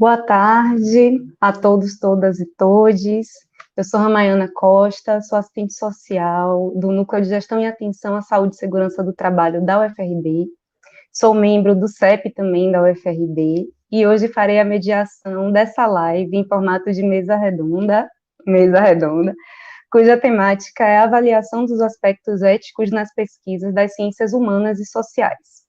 Boa tarde a todos, todas e todes. Eu sou Ramayana Costa, sou assistente social do Núcleo de Gestão e Atenção à Saúde e Segurança do Trabalho da UFRB. Sou membro do CEP também da UFRB e hoje farei a mediação dessa live em formato de mesa redonda, cuja temática é a avaliação dos aspectos éticos nas pesquisas das ciências humanas e sociais.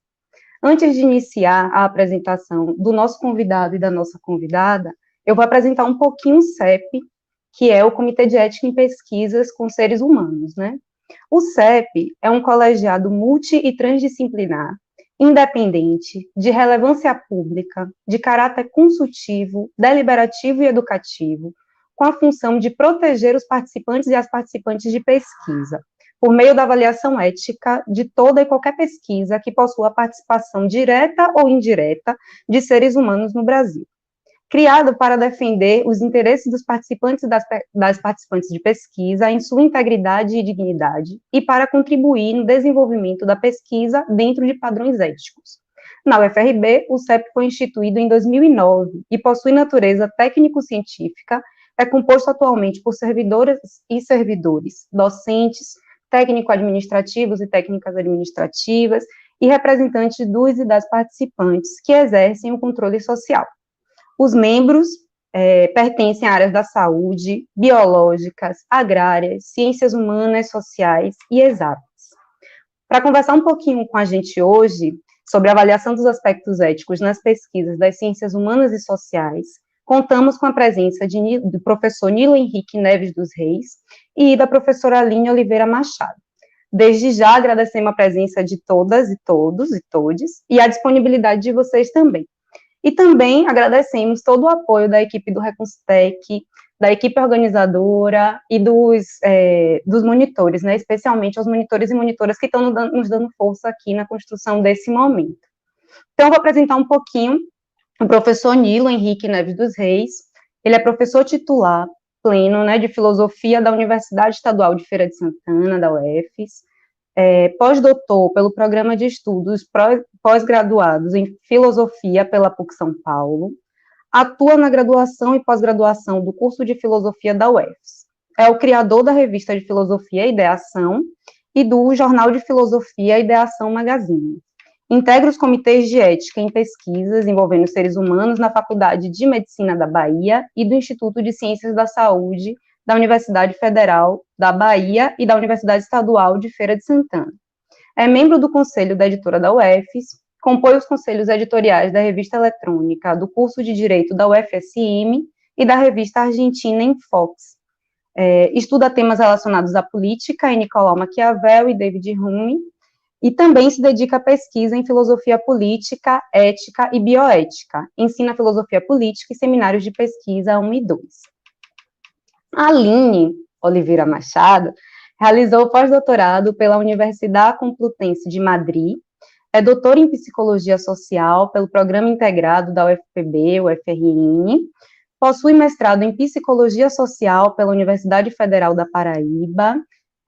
Antes de iniciar a apresentação do nosso convidado e da nossa convidada, eu vou apresentar um pouquinho o CEP, que é o Comitê de Ética em Pesquisas com Seres Humanos, né? O CEP é um colegiado multi- e transdisciplinar, independente, de relevância pública, de caráter consultivo, deliberativo e educativo, com a função de proteger os participantes e as participantes de pesquisa, por meio da avaliação ética de toda e qualquer pesquisa que possua participação direta ou indireta de seres humanos no Brasil. Criado para defender os interesses dos participantes e das participantes de pesquisa em sua integridade e dignidade, e para contribuir no desenvolvimento da pesquisa dentro de padrões éticos. Na UFRB, o CEP foi instituído em 2009 e possui natureza técnico-científica, é composto atualmente por servidoras e servidores, docentes, técnico-administrativos e técnicas administrativas, e representantes dos e das participantes que exercem o controle social. Os membros pertencem a áreas da saúde, biológicas, agrárias, ciências humanas, sociais e exatas. Para conversar um pouquinho com a gente hoje sobre a avaliação dos aspectos éticos nas pesquisas das ciências humanas e sociais, contamos com a presença do professor Nilo Henrique Neves dos Reis e da professora Aline Oliveira Machado. Desde já agradecemos a presença de todas e todos e todes e a disponibilidade de vocês também. E também agradecemos todo o apoio da equipe do Reconstec, da equipe organizadora e dos monitores, né, especialmente aos monitores e monitoras que estão nos dando força aqui na construção desse momento. Então, eu vou apresentar um pouquinho o professor Nilo Henrique Neves dos Reis. Ele é professor titular pleno, né, de filosofia da Universidade Estadual de Feira de Santana, da UFES, pós-doutor pelo Programa de Estudos Pós-Graduados em Filosofia pela PUC São Paulo, atua na graduação e pós-graduação do curso de Filosofia da UFES. É o criador da revista de Filosofia e Ideação e do Jornal de Filosofia e Ideação Magazine. Integra os comitês de ética em pesquisas envolvendo seres humanos na Faculdade de Medicina da Bahia e do Instituto de Ciências da Saúde da Universidade Federal da Bahia e da Universidade Estadual de Feira de Santana. É membro do Conselho da Editora da UFES, compõe os conselhos editoriais da Revista Eletrônica, do curso de Direito da UFSM e da Revista Argentina em Fox. Estuda temas relacionados à política em Nicolau Maquiavel e David Hume, e também se dedica à pesquisa em filosofia política, ética e bioética. Ensina filosofia política e seminários de pesquisa 1 e 2. Aline Oliveira Machado realizou pós-doutorado pela Universidade Complutense de Madrid, é doutora em psicologia social pelo Programa Integrado da UFPB, UFRN, possui mestrado em psicologia social pela Universidade Federal da Paraíba,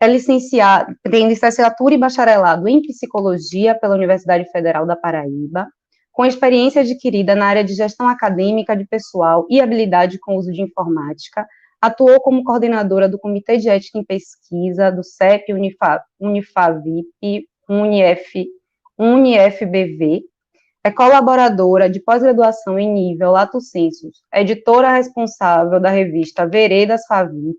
é licenciada, tem licenciatura e bacharelado em psicologia pela Universidade Federal da Paraíba, com experiência adquirida na área de gestão acadêmica de pessoal e habilidade com uso de informática. Atuou como coordenadora do Comitê de Ética em Pesquisa, do CEP, Unifavip, UniFBV, é colaboradora de pós-graduação em nível Lato Sensus, editora responsável da revista Veredas Favip,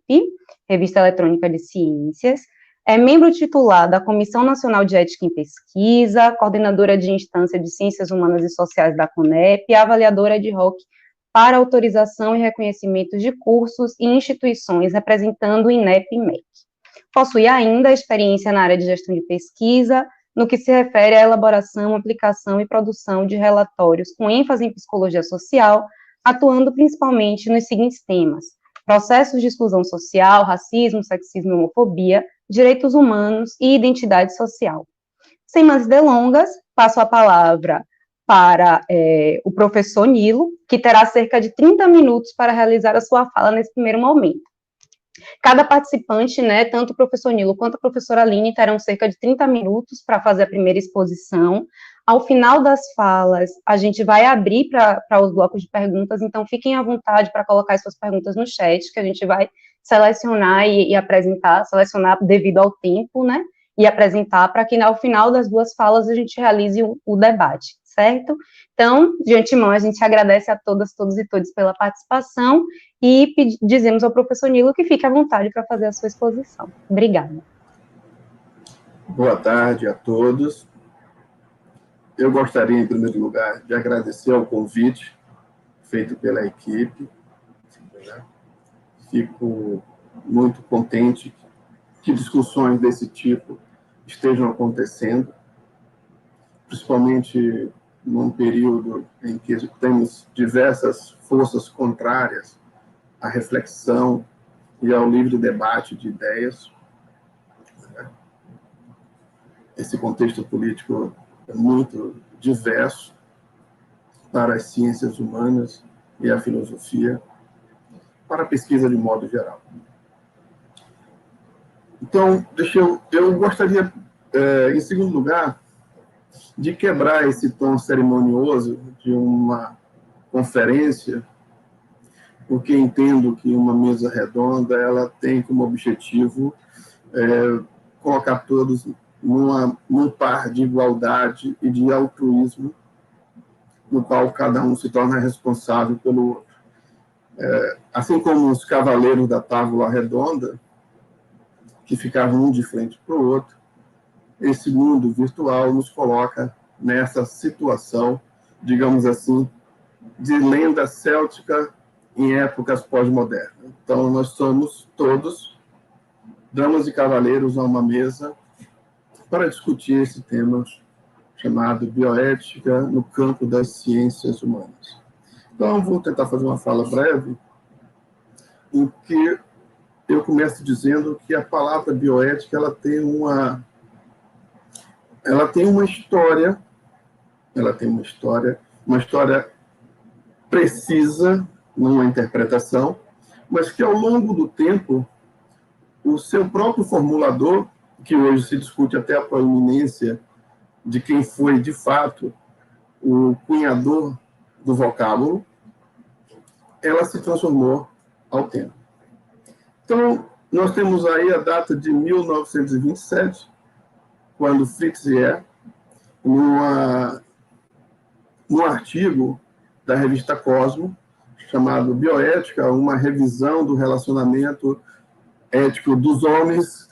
revista eletrônica de ciências, é membro titular da Comissão Nacional de Ética em Pesquisa, coordenadora de instância de Ciências Humanas e Sociais da CONEP e avaliadora de ROC para autorização e reconhecimento de cursos e instituições representando o INEP e MEC. Possui ainda experiência na área de gestão de pesquisa, no que se refere à elaboração, aplicação e produção de relatórios com ênfase em psicologia social, atuando principalmente nos seguintes temas: processos de exclusão social, racismo, sexismo e homofobia, direitos humanos e identidade social. Sem mais delongas, passo a palavra para o professor Nilo, que terá cerca de 30 minutos para realizar a sua fala nesse primeiro momento. Cada participante, né, tanto o professor Nilo quanto a professora Aline, terão cerca de 30 minutos para fazer a primeira exposição. Ao final das falas, a gente vai abrir para os blocos de perguntas, então fiquem à vontade para colocar as suas perguntas no chat, que a gente vai selecionar e apresentar, selecionar devido ao tempo, né? E apresentar para que ao final das duas falas a gente realize o debate, certo? Então, de antemão, a gente agradece a todas, todos e todas pela participação e dizemos ao professor Nilo que fique à vontade para fazer a sua exposição. Obrigada. Boa tarde a todos. Eu gostaria, em primeiro lugar, de agradecer ao convite feito pela equipe. Fico muito contente que discussões desse tipo estejam acontecendo, principalmente num período em que temos diversas forças contrárias à reflexão e ao livre debate de ideias. Esse contexto político é muito diverso para as ciências humanas e a filosofia, para a pesquisa de modo geral. Então, eu gostaria, em segundo lugar, de quebrar esse tom cerimonioso de uma conferência, porque entendo que uma mesa redonda ela tem como objetivo colocar todos num par de igualdade e de altruísmo, no qual cada um se torna responsável pelo outro. Assim como os cavaleiros da tábua redonda, que ficavam um de frente para o outro, esse mundo virtual nos coloca nessa situação, digamos assim, de lenda céltica em épocas pós-modernas. Então, nós somos todos damas e cavaleiros a uma mesa para discutir esse tema chamado bioética no campo das ciências humanas. Então, vou tentar fazer uma fala breve, em que eu começo dizendo que a palavra bioética ela tem uma história, uma história precisa numa interpretação, mas que ao longo do tempo o seu próprio formulador, que hoje se discute até a proeminência de quem foi de fato o cunhador do vocábulo, ela se transformou ao tempo. Então, nós temos aí a data de 1927, quando Fritz Heer, num artigo da revista Cosmo, chamado Bioética, uma revisão do relacionamento ético dos homens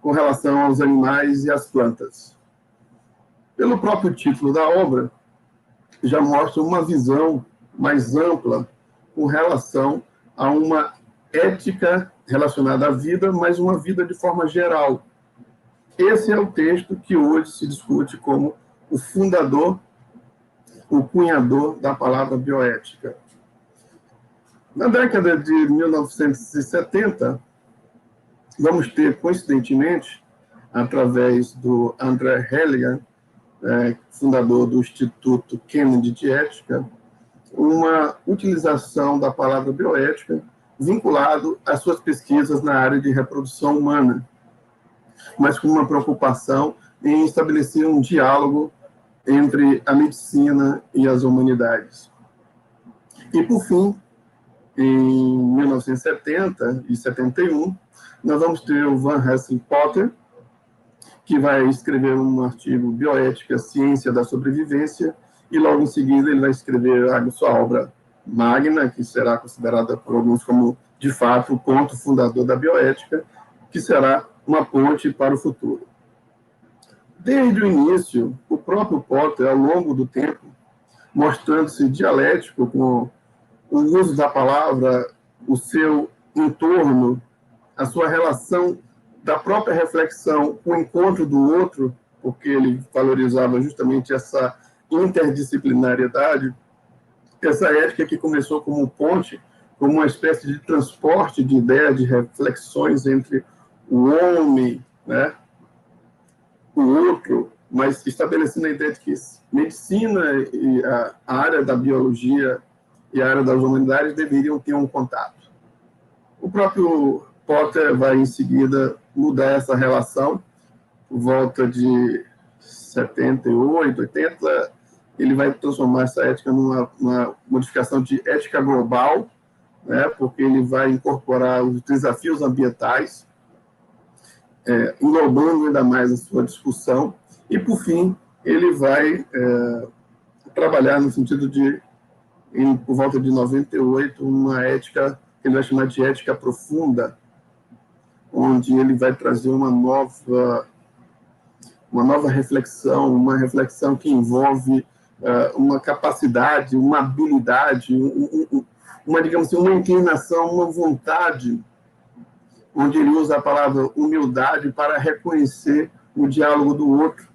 com relação aos animais e às plantas. Pelo próprio título da obra, já mostra uma visão mais ampla com relação a uma ética relacionada à vida, mas uma vida de forma geral. Esse é o texto que hoje se discute como o fundador, o cunhador da palavra bioética. Na década de 1970, vamos ter, coincidentemente, através do André Halligan, fundador do Instituto Kennedy de Ética, uma utilização da palavra bioética vinculado às suas pesquisas na área de reprodução humana, mas com uma preocupação em estabelecer um diálogo entre a medicina e as humanidades. E, por fim, em 1970 e 71, nós vamos ter o Van Helsing Potter, que vai escrever um artigo Bioética, Ciência da Sobrevivência, e logo em seguida ele vai escrever a sua obra magna, que será considerada por alguns como, de fato, o ponto fundador da bioética, que será uma ponte para o futuro. Desde o início, o próprio Potter, ao longo do tempo, mostrando-se dialético com o uso da palavra, o seu entorno, a sua relação da própria reflexão com o encontro do outro, porque ele valorizava justamente essa interdisciplinariedade, essa ética que começou como ponte, como uma espécie de transporte de ideias, de reflexões entre o homem, né, o outro, mas estabelecendo a ideia de que medicina e a área da biologia e a área das humanidades deveriam ter um contato. O próprio Potter vai, em seguida, mudar essa relação, por volta de 78, 80, ele vai transformar essa ética numa modificação de ética global, né, porque ele vai incorporar os desafios ambientais, englobando ainda mais a sua discussão, e, por fim, ele vai trabalhar no sentido de, por volta de 98, uma ética que ele vai chamar de ética profunda, onde ele vai trazer uma nova reflexão, uma reflexão que envolve uma capacidade, uma habilidade, uma, digamos assim, uma inclinação, uma vontade, onde ele usa a palavra humildade para reconhecer o diálogo do outro,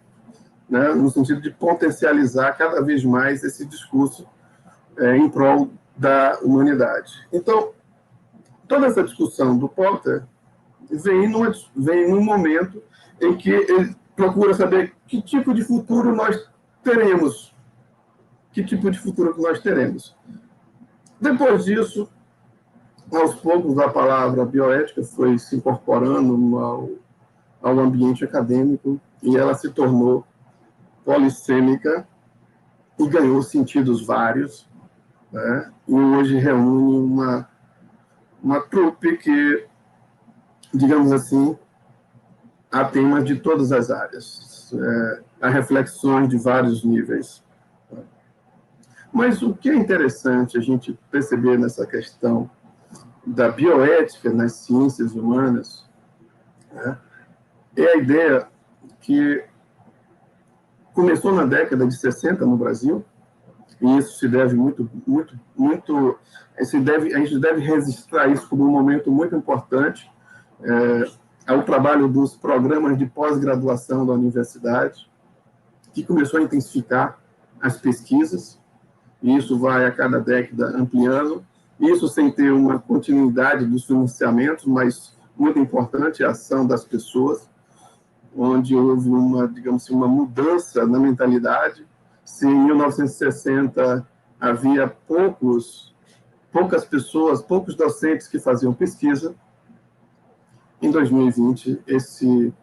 né, no sentido de potencializar cada vez mais esse discurso em prol da humanidade. Então, toda essa discussão do Porter vem num momento em que ele procura saber que tipo de futuro nós teremos. Que tipo de futuro que nós teremos. Depois disso, aos poucos, a palavra bioética foi se incorporando ao ambiente acadêmico e ela se tornou polissêmica e ganhou sentidos vários, né? E hoje reúne uma trupe que, digamos assim, há temas de todas as áreas, há reflexões de vários níveis. Mas o que é interessante a gente perceber nessa questão da bioética nas ciências humanas, né, é a ideia que começou na década de 60 no Brasil, e isso se deve a gente deve registrar isso como um momento muito importante, ao trabalho dos programas de pós-graduação da universidade, que começou a intensificar as pesquisas, e isso vai a cada década ampliando, isso sem ter uma continuidade dos financiamentos, mas muito importante a ação das pessoas, onde houve digamos assim, uma mudança na mentalidade. Se em 1960 havia poucas pessoas, poucos docentes que faziam pesquisa, em 2020 esse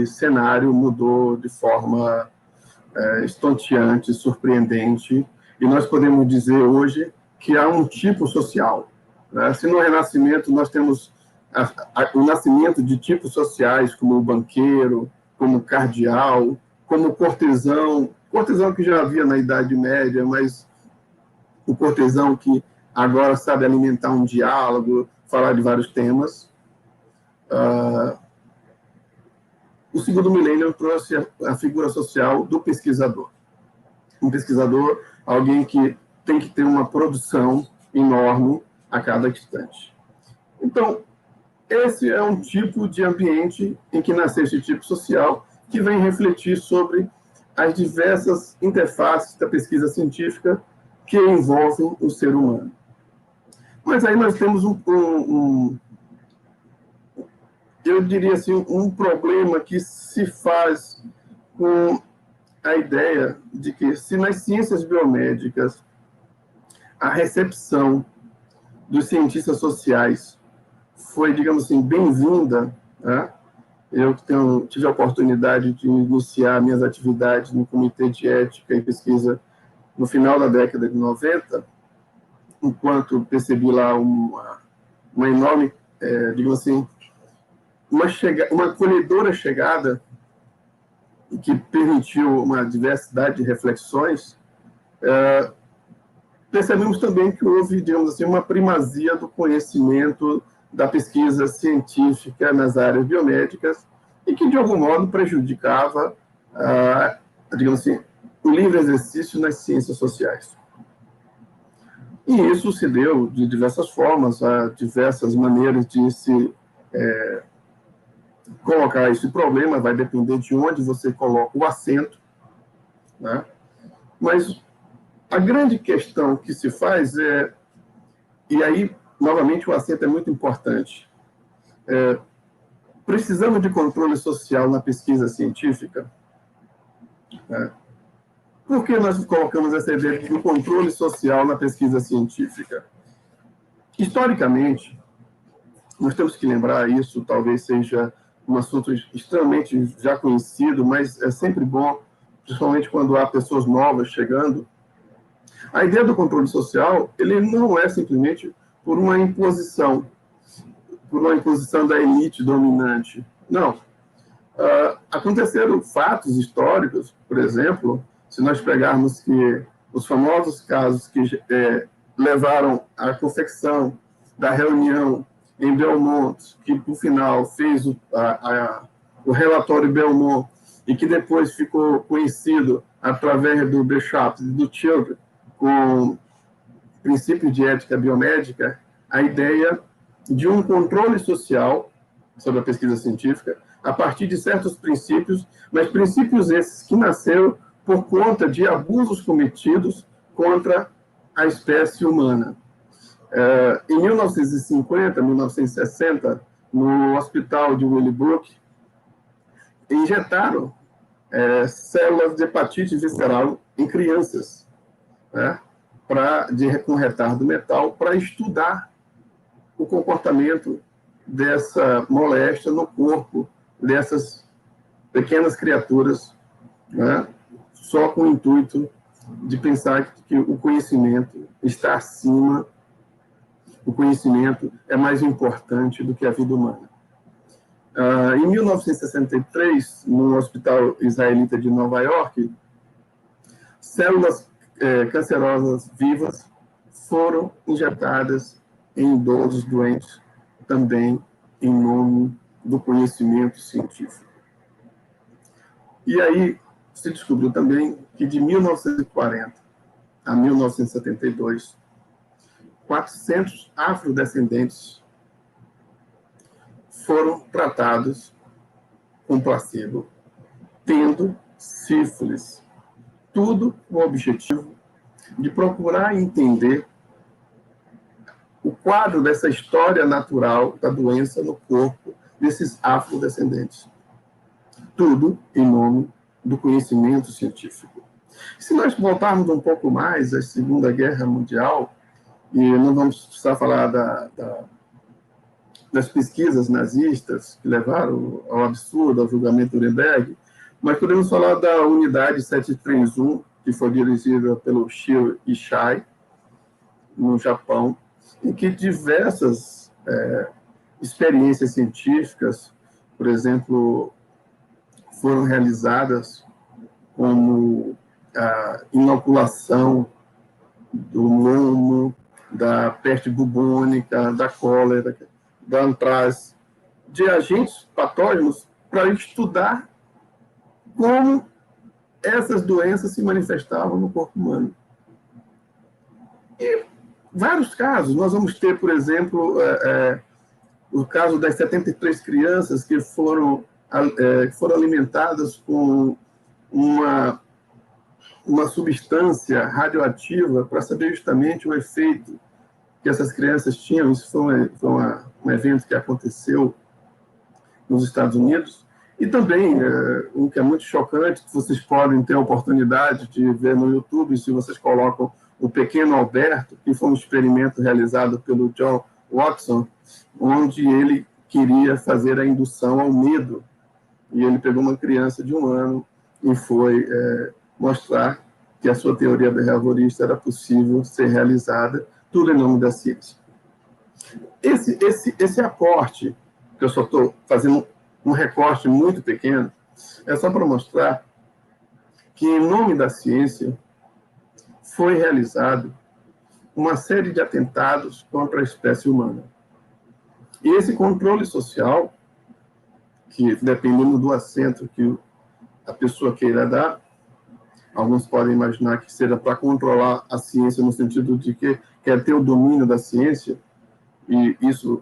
cenário mudou de forma estonteante, surpreendente, e nós podemos dizer hoje que há um tipo social, né? Se no Renascimento nós temos o nascimento de tipos sociais, como o banqueiro, como o cardeal, como o cortesão que já havia na Idade Média, mas o cortesão que agora sabe alimentar um diálogo, falar de vários temas. O segundo milênio trouxe a figura social do pesquisador. Um pesquisador, alguém que tem que ter uma produção enorme a cada instante. Então, esse é um tipo de ambiente em que nasceu esse tipo social, que vem refletir sobre as diversas interfaces da pesquisa científica que envolvem o ser humano. Mas aí nós temos eu diria assim, um problema que se faz com a ideia de que, se nas ciências biomédicas a recepção dos cientistas sociais foi, digamos assim, bem-vinda, né? Eu tive a oportunidade de iniciar minhas atividades no Comitê de Ética e Pesquisa no final da década de 90, enquanto percebi lá uma enorme, digamos assim, uma acolhedora chegada que permitiu uma diversidade de reflexões, percebemos também que houve, digamos assim, uma primazia do conhecimento da pesquisa científica nas áreas biomédicas e que, de algum modo, prejudicava, digamos assim, o livre exercício nas ciências sociais. E isso se deu de diversas formas, há diversas maneiras de se colocar esse problema, vai depender de onde você coloca o acento, né? Mas a grande questão que se faz e aí, novamente, o acento é muito importante, precisamos de controle social na pesquisa científica, né? Por que nós colocamos essa ideia de controle social na pesquisa científica? Historicamente, nós temos que lembrar, isso talvez seja um assunto extremamente já conhecido, mas é sempre bom, principalmente quando há pessoas novas chegando. A ideia do controle social, ele não é simplesmente por uma imposição da elite dominante. Não. Aconteceram fatos históricos, por exemplo, se nós pegarmos que os famosos casos que levaram à confecção da reunião em Belmont, que, por final, fez o relatório Belmont, e que depois ficou conhecido através do Bishop e do Children, com princípios de ética biomédica, a ideia de um controle social sobre a pesquisa científica, a partir de certos princípios, mas princípios esses que nasceram por conta de abusos cometidos contra a espécie humana. Em 1950, 1960, no hospital de Willowbrook, injetaram células de hepatite visceral em crianças, né, com retardo mental, para estudar o comportamento dessa moléstia no corpo dessas pequenas criaturas, né, só com o intuito de pensar que o conhecimento está acima, o conhecimento é mais importante do que a vida humana. Em 1963, no Hospital Israelita de Nova York, células cancerosas vivas foram injetadas em idosos doentes, também em nome do conhecimento científico. E aí se descobriu também que de 1940 a 1972, 400 afrodescendentes foram tratados com placebo, tendo sífilis. Tudo com o objetivo de procurar entender o quadro dessa história natural da doença no corpo desses afrodescendentes. Tudo em nome do conhecimento científico. Se nós voltarmos um pouco mais à Segunda Guerra Mundial, e não vamos precisar falar das pesquisas nazistas que levaram ao absurdo, ao julgamento de Nuremberg, mas podemos falar da Unidade 731, que foi dirigida pelo Shio Ishii, no Japão, em que diversas experiências científicas, por exemplo, foram realizadas, como a inoculação do momo, da peste bubônica, da cólera, da antraz, de agentes patógenos, para estudar como essas doenças se manifestavam no corpo humano. E vários casos. Nós vamos ter, por exemplo, o caso das 73 crianças que foram alimentadas com uma substância radioativa para saber justamente o efeito que essas crianças tinham. Isso foi um evento que aconteceu nos Estados Unidos. E também, um que é muito chocante, que vocês podem ter a oportunidade de ver no YouTube, se vocês colocam o Pequeno Alberto, que foi um experimento realizado pelo John Watson, onde ele queria fazer a indução ao medo. E ele pegou uma criança de 1 ano e foi mostrar que a sua teoria behaviorista era possível ser realizada, tudo em nome da ciência. Esse aporte, que eu só estou fazendo um recorte muito pequeno, é só para mostrar que, em nome da ciência, foi realizado uma série de atentados contra a espécie humana. E esse controle social, que, dependendo do acento que a pessoa queira dar, alguns podem imaginar que seja para controlar a ciência no sentido de que quer ter o domínio da ciência, e isso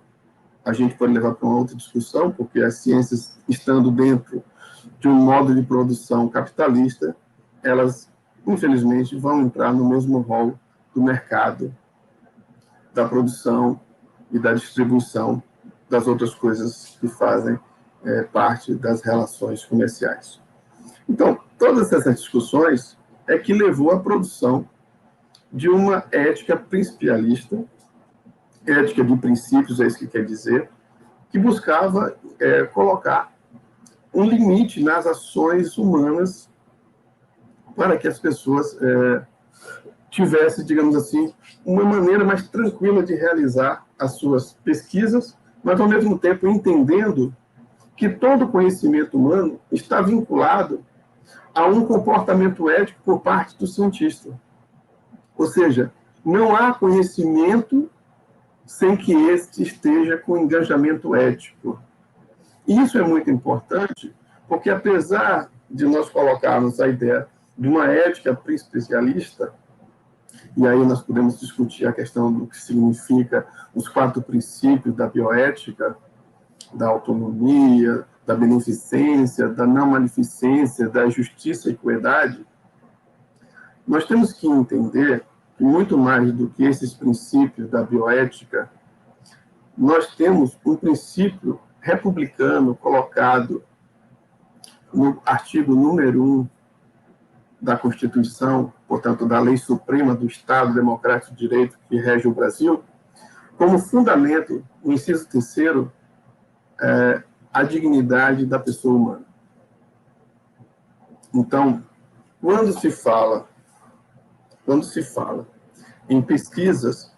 a gente pode levar para uma outra discussão, porque as ciências, estando dentro de um modo de produção capitalista, elas, infelizmente, vão entrar no mesmo rol do mercado, da produção e da distribuição das outras coisas que fazem parte das relações comerciais. Então, todas essas discussões é que levou à produção de uma ética principialista, ética de princípios, é isso que quer dizer, que buscava colocar um limite nas ações humanas para que as pessoas tivessem, digamos assim, uma maneira mais tranquila de realizar as suas pesquisas, mas, ao mesmo tempo, entendendo que todo conhecimento humano está vinculado a um comportamento ético por parte do cientista. Ou seja, não há conhecimento sem que este esteja com engajamento ético. E isso é muito importante, porque apesar de nós colocarmos a ideia de uma ética principalista, e aí nós podemos discutir a questão do que significa os 4 princípios da bioética, da autonomia, da beneficência, da não maleficência, da justiça e equidade, nós temos que entender que, muito mais do que esses princípios da bioética, nós temos um princípio republicano colocado no artigo número 1 da Constituição, portanto, da Lei Suprema do Estado Democrático de Direito que rege o Brasil, como fundamento, o inciso 3º, a dignidade da pessoa humana. Então, quando se fala em pesquisas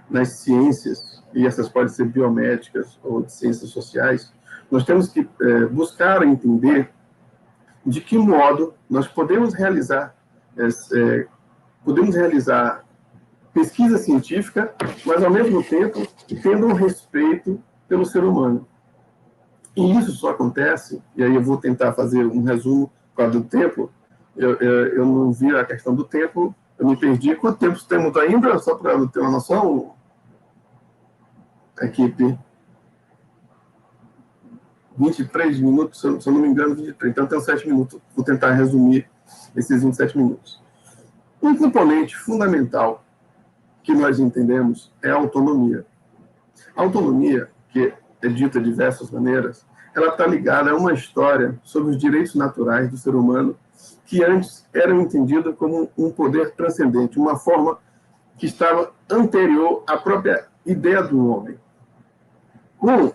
nas ciências, e essas podem ser biomédicas ou de ciências sociais, nós temos que buscar entender de que modo nós podemos realizar pesquisa científica, mas, ao mesmo tempo, tendo um respeito pelo ser humano. E isso só acontece, e aí eu vou tentar fazer um resumo por causa do tempo. Eu não vi a questão do tempo, eu me perdi. Quanto tempo temos ainda? Só para eu ter uma noção, equipe. 23 minutos, se eu não me engano, 23. Então, tenho 7 minutos. Vou tentar resumir esses 27 minutos. Um componente fundamental que nós entendemos é a autonomia. A autonomia, que é dita de diversas maneiras, ela está ligada a uma história sobre os direitos naturais do ser humano, que antes eram entendidos como um poder transcendente, uma forma que estava anterior à própria ideia do homem. Com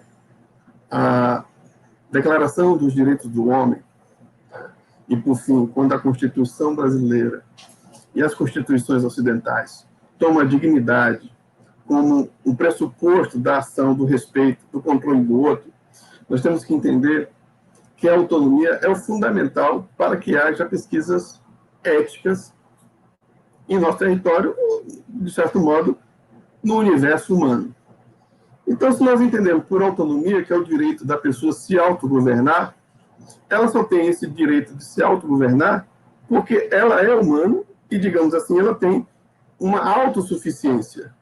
a Declaração dos Direitos do Homem, e, por fim, quando a Constituição brasileira e as constituições ocidentais tomam a dignidade como um pressuposto da ação, do respeito, do controle do outro, nós temos que entender que a autonomia é o fundamental para que haja pesquisas éticas em nosso território, de certo modo, no universo humano. Então, se nós entendemos por autonomia, que é o direito da pessoa se autogovernar, ela só tem esse direito de se autogovernar porque ela é humana e, digamos assim, ela tem uma autossuficiência.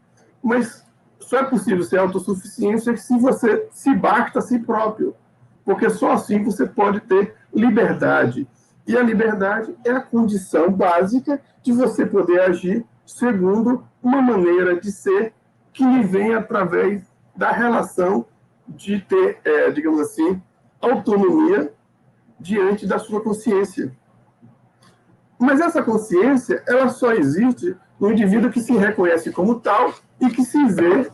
Mas só é possível ser autossuficiência se você se basta a si próprio, porque só assim você pode ter liberdade. E a liberdade é a condição básica de você poder agir segundo uma maneira de ser que lhe vem através da relação de ter, digamos assim, autonomia diante da sua consciência. Mas essa consciência, ela só existe no indivíduo que se reconhece como tal e que se vê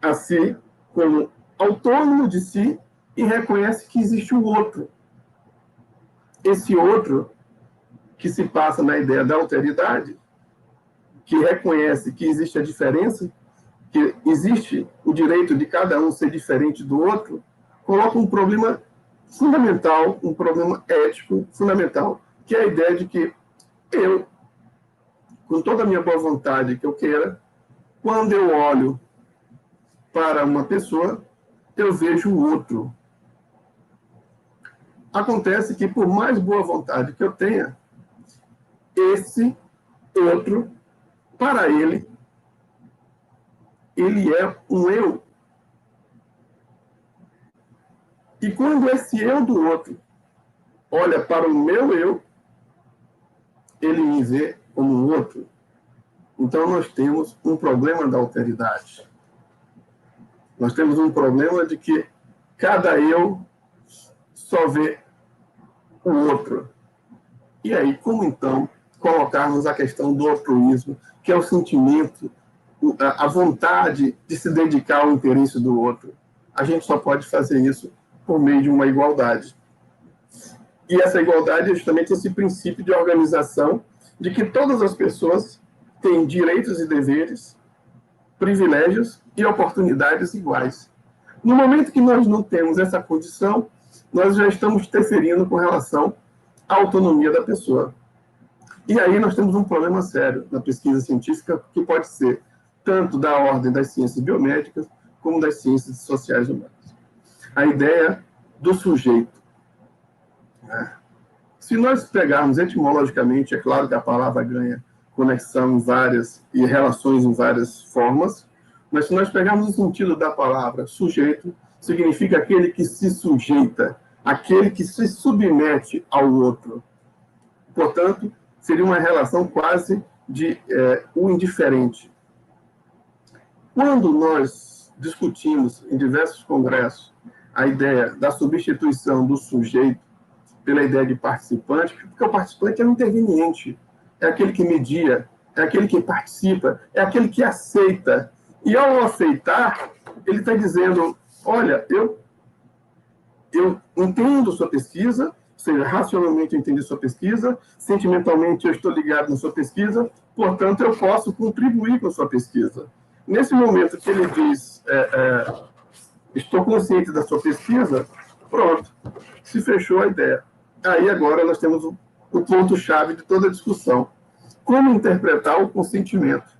a si como autônomo de si e reconhece que existe o outro. Esse outro que se passa na ideia da alteridade, que reconhece que existe a diferença, que existe o direito de cada um ser diferente do outro, coloca um problema fundamental, um problema ético fundamental, que é a ideia de que eu, com toda a minha boa vontade que eu queira, quando eu olho para uma pessoa, eu vejo o outro. Acontece que, por mais boa vontade que eu tenha, esse outro, para ele é um eu. E quando esse eu do outro olha para o meu eu, ele me vê como um outro. Então, nós temos um problema da alteridade. Nós temos um problema de que cada eu só vê o outro. E aí, como então colocarmos a questão do altruísmo, que é o sentimento, a vontade de se dedicar ao interesse do outro? A gente só pode fazer isso por meio de uma igualdade. E essa igualdade é justamente esse princípio de organização, de que todas as pessoas têm direitos e deveres, privilégios e oportunidades iguais. No momento que nós não temos essa condição, nós já estamos interferindo com relação à autonomia da pessoa. E aí nós temos um problema sério na pesquisa científica, que pode ser tanto da ordem das ciências biomédicas, como das ciências sociais humanas. A ideia do sujeito. Se nós pegarmos etimologicamente, é claro que a palavra ganha conexão em várias e relações em várias formas, mas se nós pegarmos o sentido da palavra sujeito, significa aquele que se sujeita, aquele que se submete ao outro. Portanto, seria uma relação quase de o indiferente. Quando nós discutimos em diversos congressos a ideia da substituição do sujeito pela ideia de participante, porque o participante é um interveniente, é aquele que media, é aquele que participa, é aquele que aceita. E ao aceitar, ele está dizendo, olha, eu entendo sua pesquisa, ou seja, racionalmente eu entendi sua pesquisa, sentimentalmente eu estou ligado na sua pesquisa, portanto eu posso contribuir com a sua pesquisa. Nesse momento que ele diz, estou consciente da sua pesquisa, pronto, se fechou a ideia. Aí agora nós temos o ponto-chave de toda a discussão. Como interpretar o consentimento?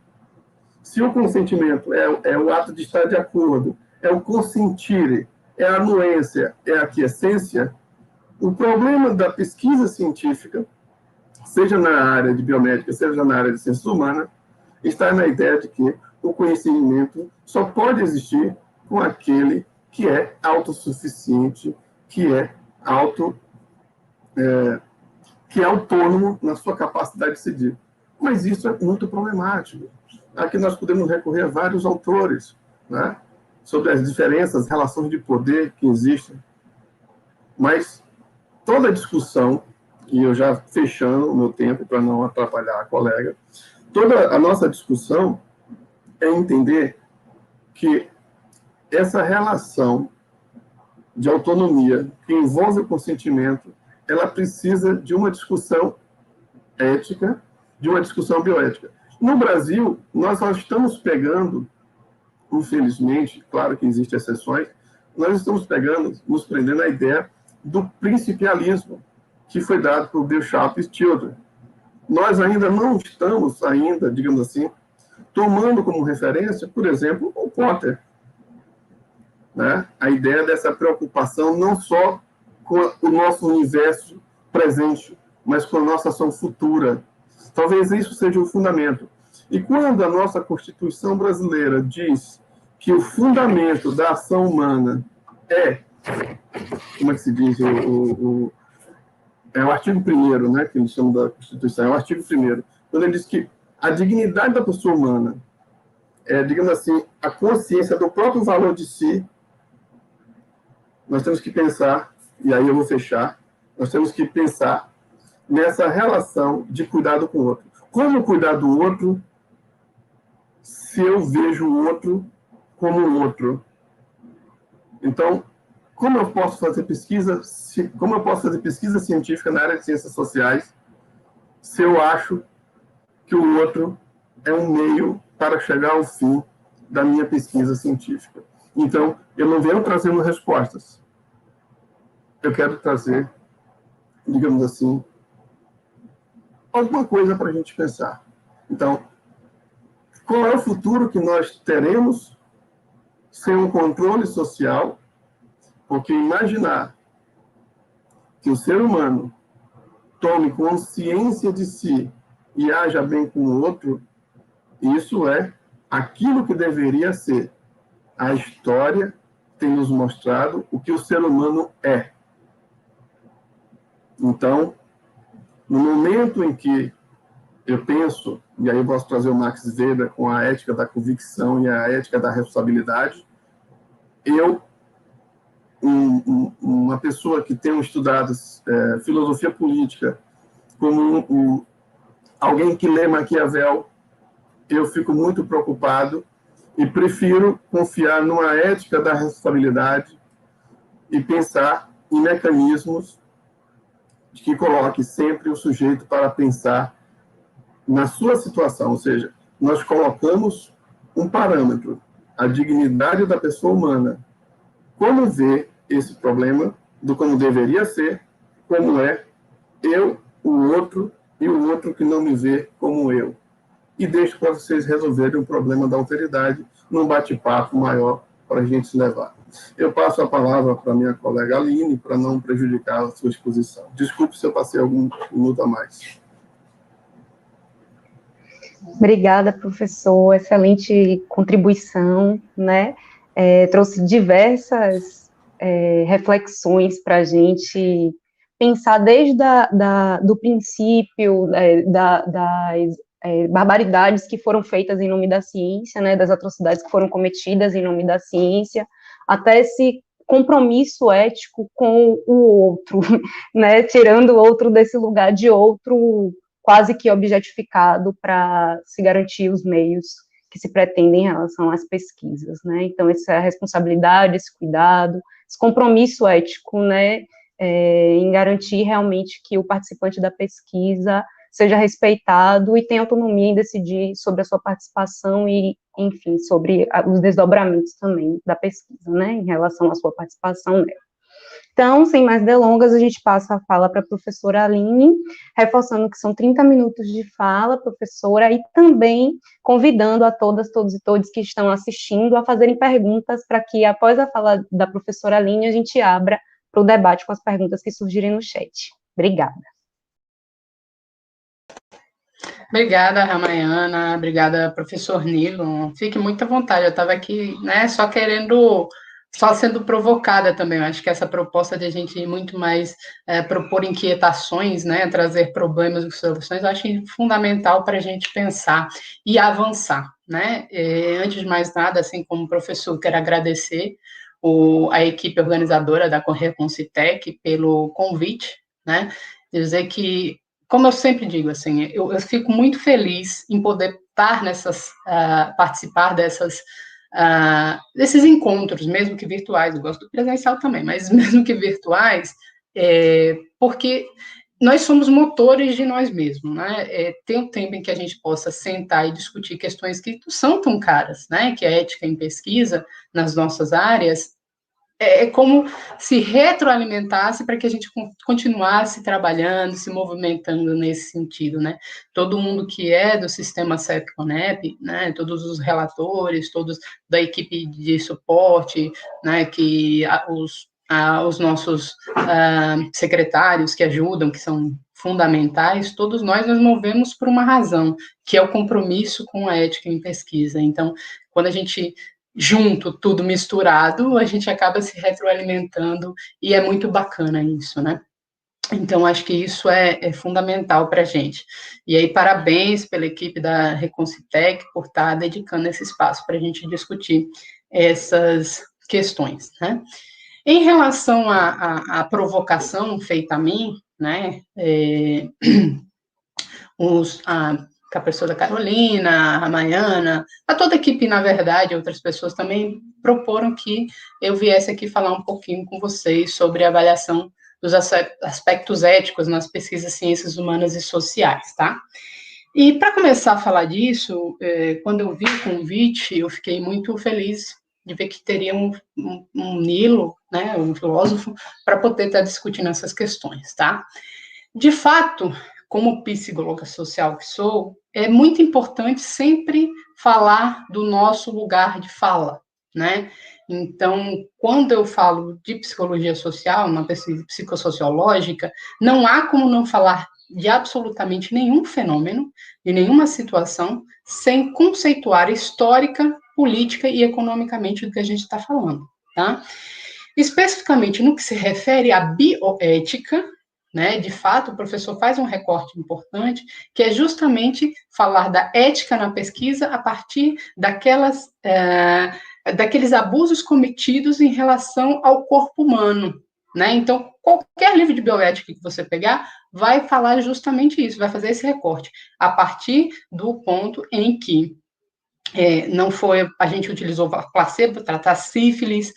Se o consentimento é o ato de estar de acordo, é o consentir, é a anuência, é a aquiescência, o problema da pesquisa científica, seja na área de biomédica, seja na área de ciências humanas, está na ideia de que o conhecimento só pode existir com aquele que é autossuficiente, que é autônomo na sua capacidade de decidir. Mas isso é muito problemático. Aqui nós podemos recorrer a vários autores, né, sobre as diferenças, as relações de poder que existem. Mas toda a discussão, e eu já fechando o meu tempo para não atrapalhar a colega, toda a nossa discussão é entender que essa relação de autonomia que envolve o consentimento, ela precisa de uma discussão ética, de uma discussão bioética. No Brasil, nós só estamos pegando, infelizmente, claro que existem exceções, nós estamos nos prendendo à ideia do principialismo, que foi dado por Bill Sharp e Children. Nós ainda não estamos, digamos assim, tomando como referência, por exemplo, o Potter. Né? A ideia dessa preocupação não só com o nosso universo presente, mas com a nossa ação futura. Talvez isso seja o fundamento. E quando a nossa Constituição brasileira diz que o fundamento da ação humana como é que se diz, é o artigo 1º, né, que eles chamam da Constituição, é o artigo 1º, quando ele diz que a dignidade da pessoa humana é, digamos assim, a consciência do próprio valor de si, nós temos que pensar, e aí eu vou fechar, nós temos que pensar nessa relação de cuidado com o outro. Como cuidar do outro se eu vejo o outro como o outro? Então, como eu posso fazer pesquisa científica na área de ciências sociais se eu acho que o outro é um meio para chegar ao fim da minha pesquisa científica? Então, eu não venho trazendo respostas. Eu quero trazer, digamos assim, alguma coisa para a gente pensar. Então, qual é o futuro que nós teremos sem um controle social? Porque imaginar que o ser humano tome consciência de si e haja bem com o outro, isso é aquilo que deveria ser. A história tem nos mostrado o que o ser humano é. Então, no momento em que eu penso, e aí eu posso trazer o Max Weber com a ética da convicção e a ética da responsabilidade, uma pessoa que tem estudado filosofia política, como alguém que lê Maquiavel, eu fico muito preocupado e prefiro confiar numa ética da responsabilidade e pensar em mecanismos que coloque sempre o sujeito para pensar na sua situação, ou seja, nós colocamos um parâmetro, a dignidade da pessoa humana, como ver esse problema, do como deveria ser, como é, eu, o outro, e o outro que não me vê como eu. E deixo para vocês resolverem o problema da alteridade num bate-papo maior para a gente levar. Eu passo a palavra para a minha colega Aline, para não prejudicar a sua exposição. Desculpe se eu passei algum minuto a mais. Obrigada, professor, excelente contribuição, né? Trouxe diversas reflexões para a gente pensar desde do princípio das barbaridades que foram feitas em nome da ciência, né? Das atrocidades que foram cometidas em nome da ciência, até esse compromisso ético com o outro, né? Tirando o outro desse lugar de outro quase que objetificado para se garantir os meios que se pretendem em relação às pesquisas, né? Então, essa responsabilidade, esse cuidado, esse compromisso ético, né, em garantir realmente que o participante da pesquisa seja respeitado e tenha autonomia em decidir sobre a sua participação e, enfim, sobre os desdobramentos também da pesquisa, né, em relação à sua participação nela. Então, sem mais delongas, a gente passa a fala para a professora Aline, reforçando que são 30 minutos de fala, professora, e também convidando a todas, todos e todos que estão assistindo a fazerem perguntas para que, após a fala da professora Aline, a gente abra para o debate com as perguntas que surgirem no chat. Obrigada. Obrigada, Ramayana, obrigada, professor Nilo. Fique muito à vontade, eu estava aqui, né, só sendo provocada também. Eu acho que essa proposta de a gente ir muito mais propor inquietações, né, trazer problemas e soluções, eu acho fundamental para a gente pensar e avançar, né. Antes de mais nada, assim como professor, quero agradecer a equipe organizadora da Correia Concitec pelo convite, né, dizer que, como eu sempre digo, assim, eu fico muito feliz em poder participar desses encontros, mesmo que virtuais. Eu gosto do presencial também, mas mesmo que virtuais, porque nós somos motores de nós mesmos, né? Tem um tempo em que a gente possa sentar e discutir questões que não são tão caras, né? Que a ética em pesquisa nas nossas áreas como se retroalimentasse para que a gente continuasse trabalhando, se movimentando nesse sentido, né? Todo mundo que é do sistema CEP-CONEP, né? Todos os relatores, todos da equipe de suporte, né? Que os nossos secretários que ajudam, que são fundamentais, todos nós nos movemos por uma razão, que é o compromisso com a ética em pesquisa. Então, quando a gente junto, tudo misturado, a gente acaba se retroalimentando e é muito bacana isso, né? Então, acho que isso é fundamental para a gente. E aí, parabéns pela equipe da Reconcitec por estar dedicando esse espaço para a gente discutir essas questões, né? Em relação à provocação feita a mim, né, a professora Carolina, a Ramayana, a toda a equipe, na verdade, outras pessoas também proporam que eu viesse aqui falar um pouquinho com vocês sobre a avaliação dos aspectos éticos nas pesquisas ciências humanas e sociais, tá? E para começar a falar disso, quando eu vi o convite, eu fiquei muito feliz de ver que teria um Nilo, né, um filósofo, para poder estar discutindo essas questões, tá? De fato, como psicóloga social que sou, é muito importante sempre falar do nosso lugar de fala, né? Então, quando eu falo de psicologia social, uma pesquisa psicossociológica, não há como não falar de absolutamente nenhum fenômeno, de nenhuma situação, sem conceituar histórica, política e economicamente do que a gente está falando, tá? Especificamente no que se refere à bioética, né, de fato, o professor faz um recorte importante, que é justamente falar da ética na pesquisa a partir daqueles abusos cometidos em relação ao corpo humano, né? Então, qualquer livro de bioética que você pegar vai falar justamente isso, vai fazer esse recorte, a partir do ponto em que não foi, a gente utilizou placebo para tratar sífilis,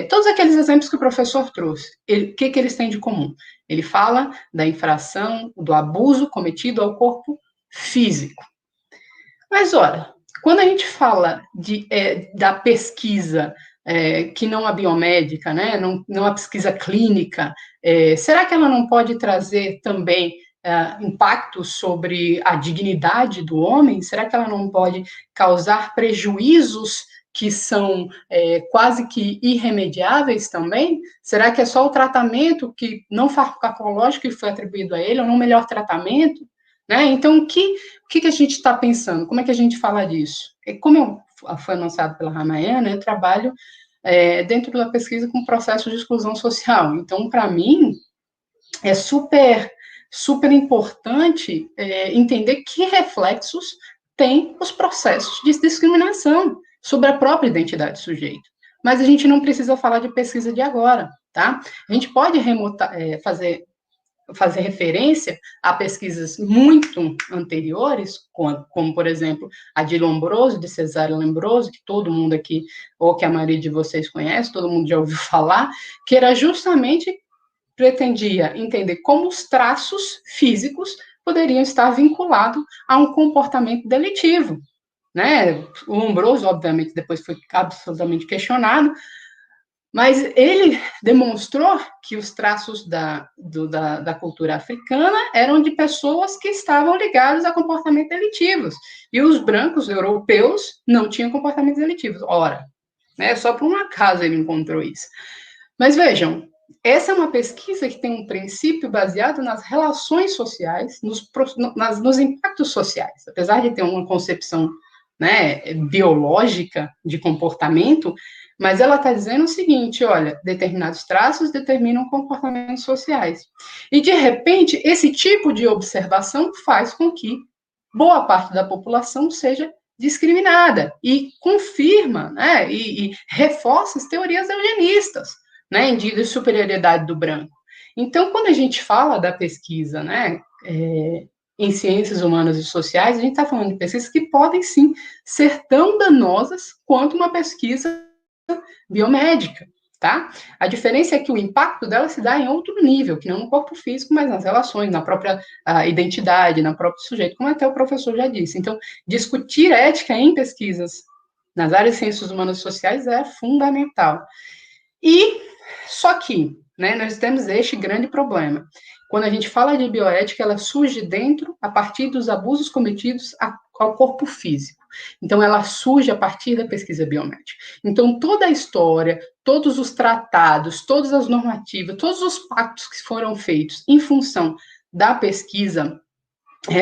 todos aqueles exemplos que o professor trouxe. O que eles têm de comum? Ele fala da infração, do abuso cometido ao corpo físico. Mas, olha, quando a gente fala da pesquisa, que não a biomédica, né, não a pesquisa clínica, será que ela não pode trazer também impactos sobre a dignidade do homem? Será que ela não pode causar prejuízos que são quase que irremediáveis também? Será que é só o tratamento que não farmacológico que foi atribuído a ele, ou não melhor tratamento? Né? Então, o que a gente está pensando? Como é que a gente fala disso? Como foi anunciado pela Ramayana, eu trabalho dentro da pesquisa com processos de exclusão social. Então, para mim, é super importante entender que reflexos têm os processos de discriminação sobre a própria identidade do sujeito. Mas a gente não precisa falar de pesquisa de agora, tá? A gente pode fazer referência a pesquisas muito anteriores, como, por exemplo, a de Lombroso, de Cesare Lombroso, que todo mundo aqui, ou que a maioria de vocês conhece, todo mundo já ouviu falar, que era justamente, pretendia entender como os traços físicos poderiam estar vinculados a um comportamento delitivo, né? O Lombroso, obviamente, depois foi absolutamente questionado, mas ele demonstrou que os traços da cultura africana eram de pessoas que estavam ligadas a comportamentos delitivos. E os brancos europeus não tinham comportamentos delitivos. Ora, né, só por um acaso ele encontrou isso. Mas vejam, essa é uma pesquisa que tem um princípio baseado nas relações sociais, nos impactos sociais. Apesar de ter uma concepção, né, biológica de comportamento, mas ela está dizendo o seguinte, olha, determinados traços determinam comportamentos sociais. E, de repente, esse tipo de observação faz com que boa parte da população seja discriminada e confirma, né, e reforça as teorias eugenistas, né, de superioridade do branco. Então, quando a gente fala da pesquisa, né, em ciências humanas e sociais, a gente está falando de pesquisas que podem, sim, ser tão danosas quanto uma pesquisa biomédica, tá? A diferença é que o impacto dela se dá em outro nível, que não no corpo físico, mas nas relações, na própria identidade, na próprio sujeito, como até o professor já disse. Então, discutir ética em pesquisas nas áreas de ciências humanas e sociais é fundamental. E, só que, né, nós temos este grande problema. Quando a gente fala de bioética, ela surge a partir dos abusos cometidos ao corpo físico. Então, ela surge a partir da pesquisa biomédica. Então, toda a história, todos os tratados, todas as normativas, todos os pactos que foram feitos em função da pesquisa,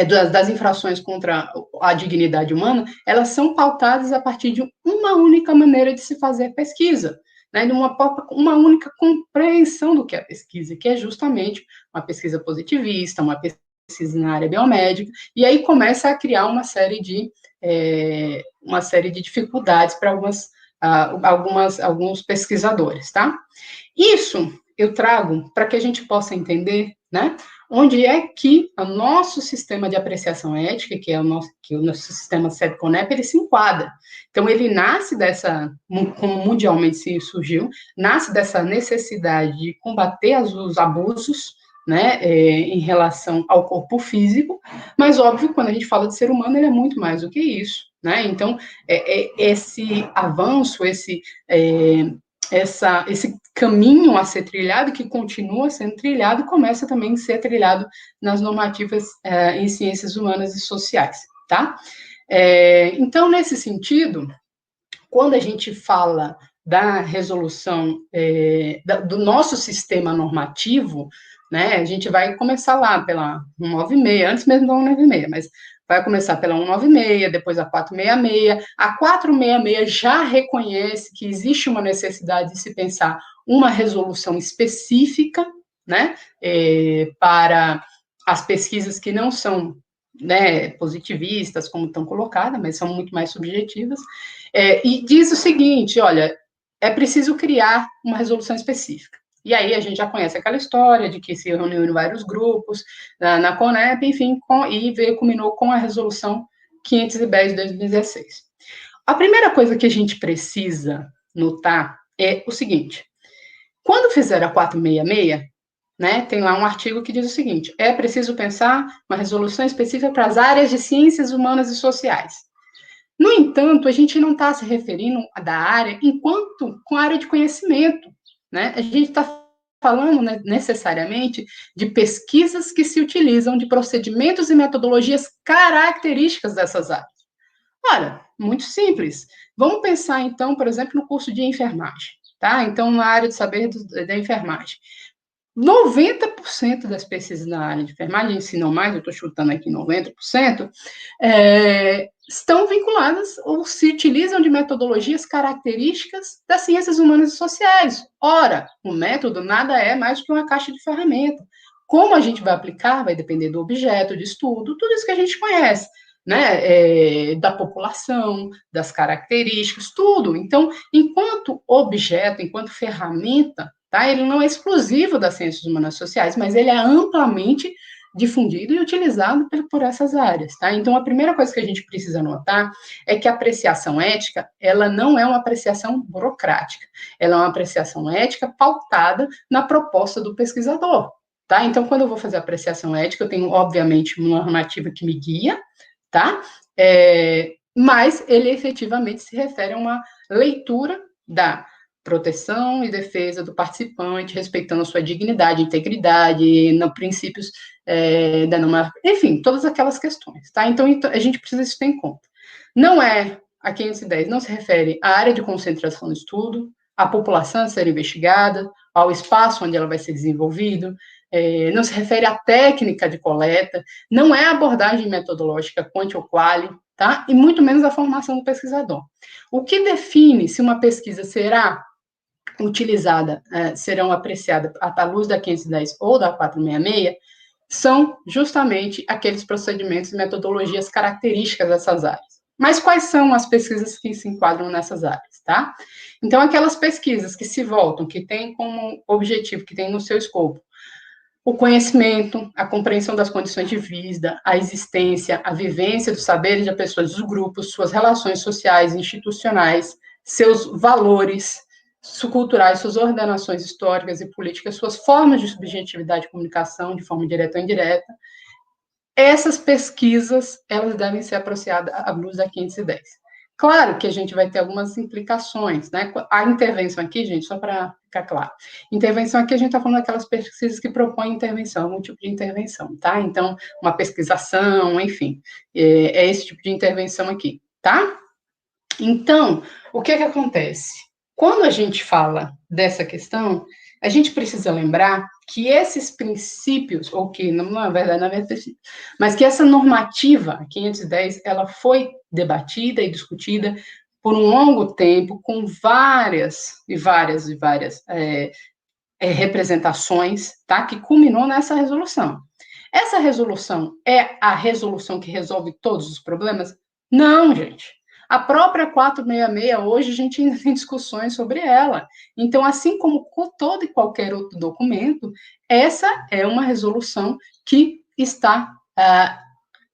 das infrações contra a dignidade humana, elas são pautadas a partir de uma única maneira de se fazer pesquisa, né, de uma única compreensão do que é a pesquisa, que é justamente uma pesquisa positivista, uma pesquisa na área biomédica, e aí começa a criar uma série de dificuldades para alguns pesquisadores, tá? Isso eu trago para que a gente possa entender, né, onde é que o nosso sistema de apreciação ética, que é o nosso sistema SEDCONEP, ele se enquadra. Então, ele nasce como mundialmente se surgiu, nasce dessa necessidade de combater os abusos, né, em relação ao corpo físico, mas, óbvio, quando a gente fala de ser humano, ele é muito mais do que isso, né? Então, esse avanço, esse caminho a ser trilhado, que continua sendo trilhado, começa também a ser trilhado nas normativas em ciências humanas e sociais, tá? Então, nesse sentido, quando a gente fala da resolução do nosso sistema normativo, né, a gente vai começar lá pela 196, antes mesmo da 196, mas vai começar pela 196, depois a 466. A 466 já reconhece que existe uma necessidade de se pensar uma resolução específica, né, para as pesquisas que não são, né, positivistas, como estão colocadas, mas são muito mais subjetivas, e diz o seguinte, olha, é preciso criar uma resolução específica. E aí a gente já conhece aquela história de que se reuniu em vários grupos, na CONEP, enfim, e culminou com a resolução 510 de 2016. A primeira coisa que a gente precisa notar é o seguinte: quando fizer a 466, né, tem lá um artigo que diz o seguinte: é preciso pensar uma resolução específica para as áreas de ciências humanas e sociais. No entanto, a gente não está se referindo da área enquanto com a área de conhecimento, né? A gente está falando, né, necessariamente de pesquisas que se utilizam de procedimentos e metodologias características dessas áreas. Ora, muito simples. Vamos pensar, então, por exemplo, no curso de enfermagem, tá? Então, na área de saber da enfermagem. 90% das pesquisas na área de enfermagem, se não mais, eu estou chutando aqui 90%, estão vinculadas ou se utilizam de metodologias características das ciências humanas e sociais. Ora, o método nada é mais do que uma caixa de ferramenta. Como a gente vai aplicar vai depender do objeto de estudo, tudo isso que a gente conhece, né? Da população, das características, tudo. Então, enquanto objeto, enquanto ferramenta, tá? Ele não é exclusivo das ciências humanas e sociais, mas ele é amplamente difundido e utilizado por essas áreas, tá? Então, a primeira coisa que a gente precisa notar é que a apreciação ética, ela não é uma apreciação burocrática, ela é uma apreciação ética pautada na proposta do pesquisador, tá? Então, quando eu vou fazer a apreciação ética, eu tenho, obviamente, uma normativa que me guia, tá? Mas ele efetivamente se refere a uma leitura da proteção e defesa do participante, respeitando a sua dignidade, integridade, nos princípios da norma, enfim, todas aquelas questões, tá? Então, a gente precisa isso ter em conta. Não é, a 510 não se refere à área de concentração do estudo, à população a ser investigada, ao espaço onde ela vai ser desenvolvido, não se refere à técnica de coleta, não é a abordagem metodológica quanti ou quali, tá? E muito menos a formação do pesquisador. O que define se uma pesquisa será utilizada, serão apreciadas à luz da 510 ou da 466, são justamente aqueles procedimentos e metodologias características dessas áreas. Mas quais são as pesquisas que se enquadram nessas áreas, tá? Então, aquelas pesquisas que se voltam, que têm como objetivo, que têm no seu escopo, o conhecimento, a compreensão das condições de vida, a existência, a vivência dos saberes de pessoas, dos grupos, suas relações sociais, institucionais, seus valores culturais, suas ordenações históricas e políticas, suas formas de subjetividade de comunicação, de forma direta ou indireta. Essas pesquisas, elas devem ser apreciadas à luz da 510. Claro que a gente vai ter algumas implicações, né? A intervenção aqui, gente, só para ficar claro, intervenção aqui a gente está falando daquelas pesquisas que propõem intervenção, algum tipo de intervenção, tá? Então, uma pesquisação, enfim, é esse tipo de intervenção aqui, tá? Então, o que acontece? Quando a gente fala dessa questão, a gente precisa lembrar que esses princípios, ou que, na verdade, mas que essa normativa 510, ela foi debatida e discutida por um longo tempo, com várias representações, tá? Que culminou nessa resolução. Essa resolução é a resolução que resolve todos os problemas? Não, gente. A própria 466, hoje, a gente ainda tem discussões sobre ela. Então, assim como com todo e qualquer outro documento, essa é uma resolução que está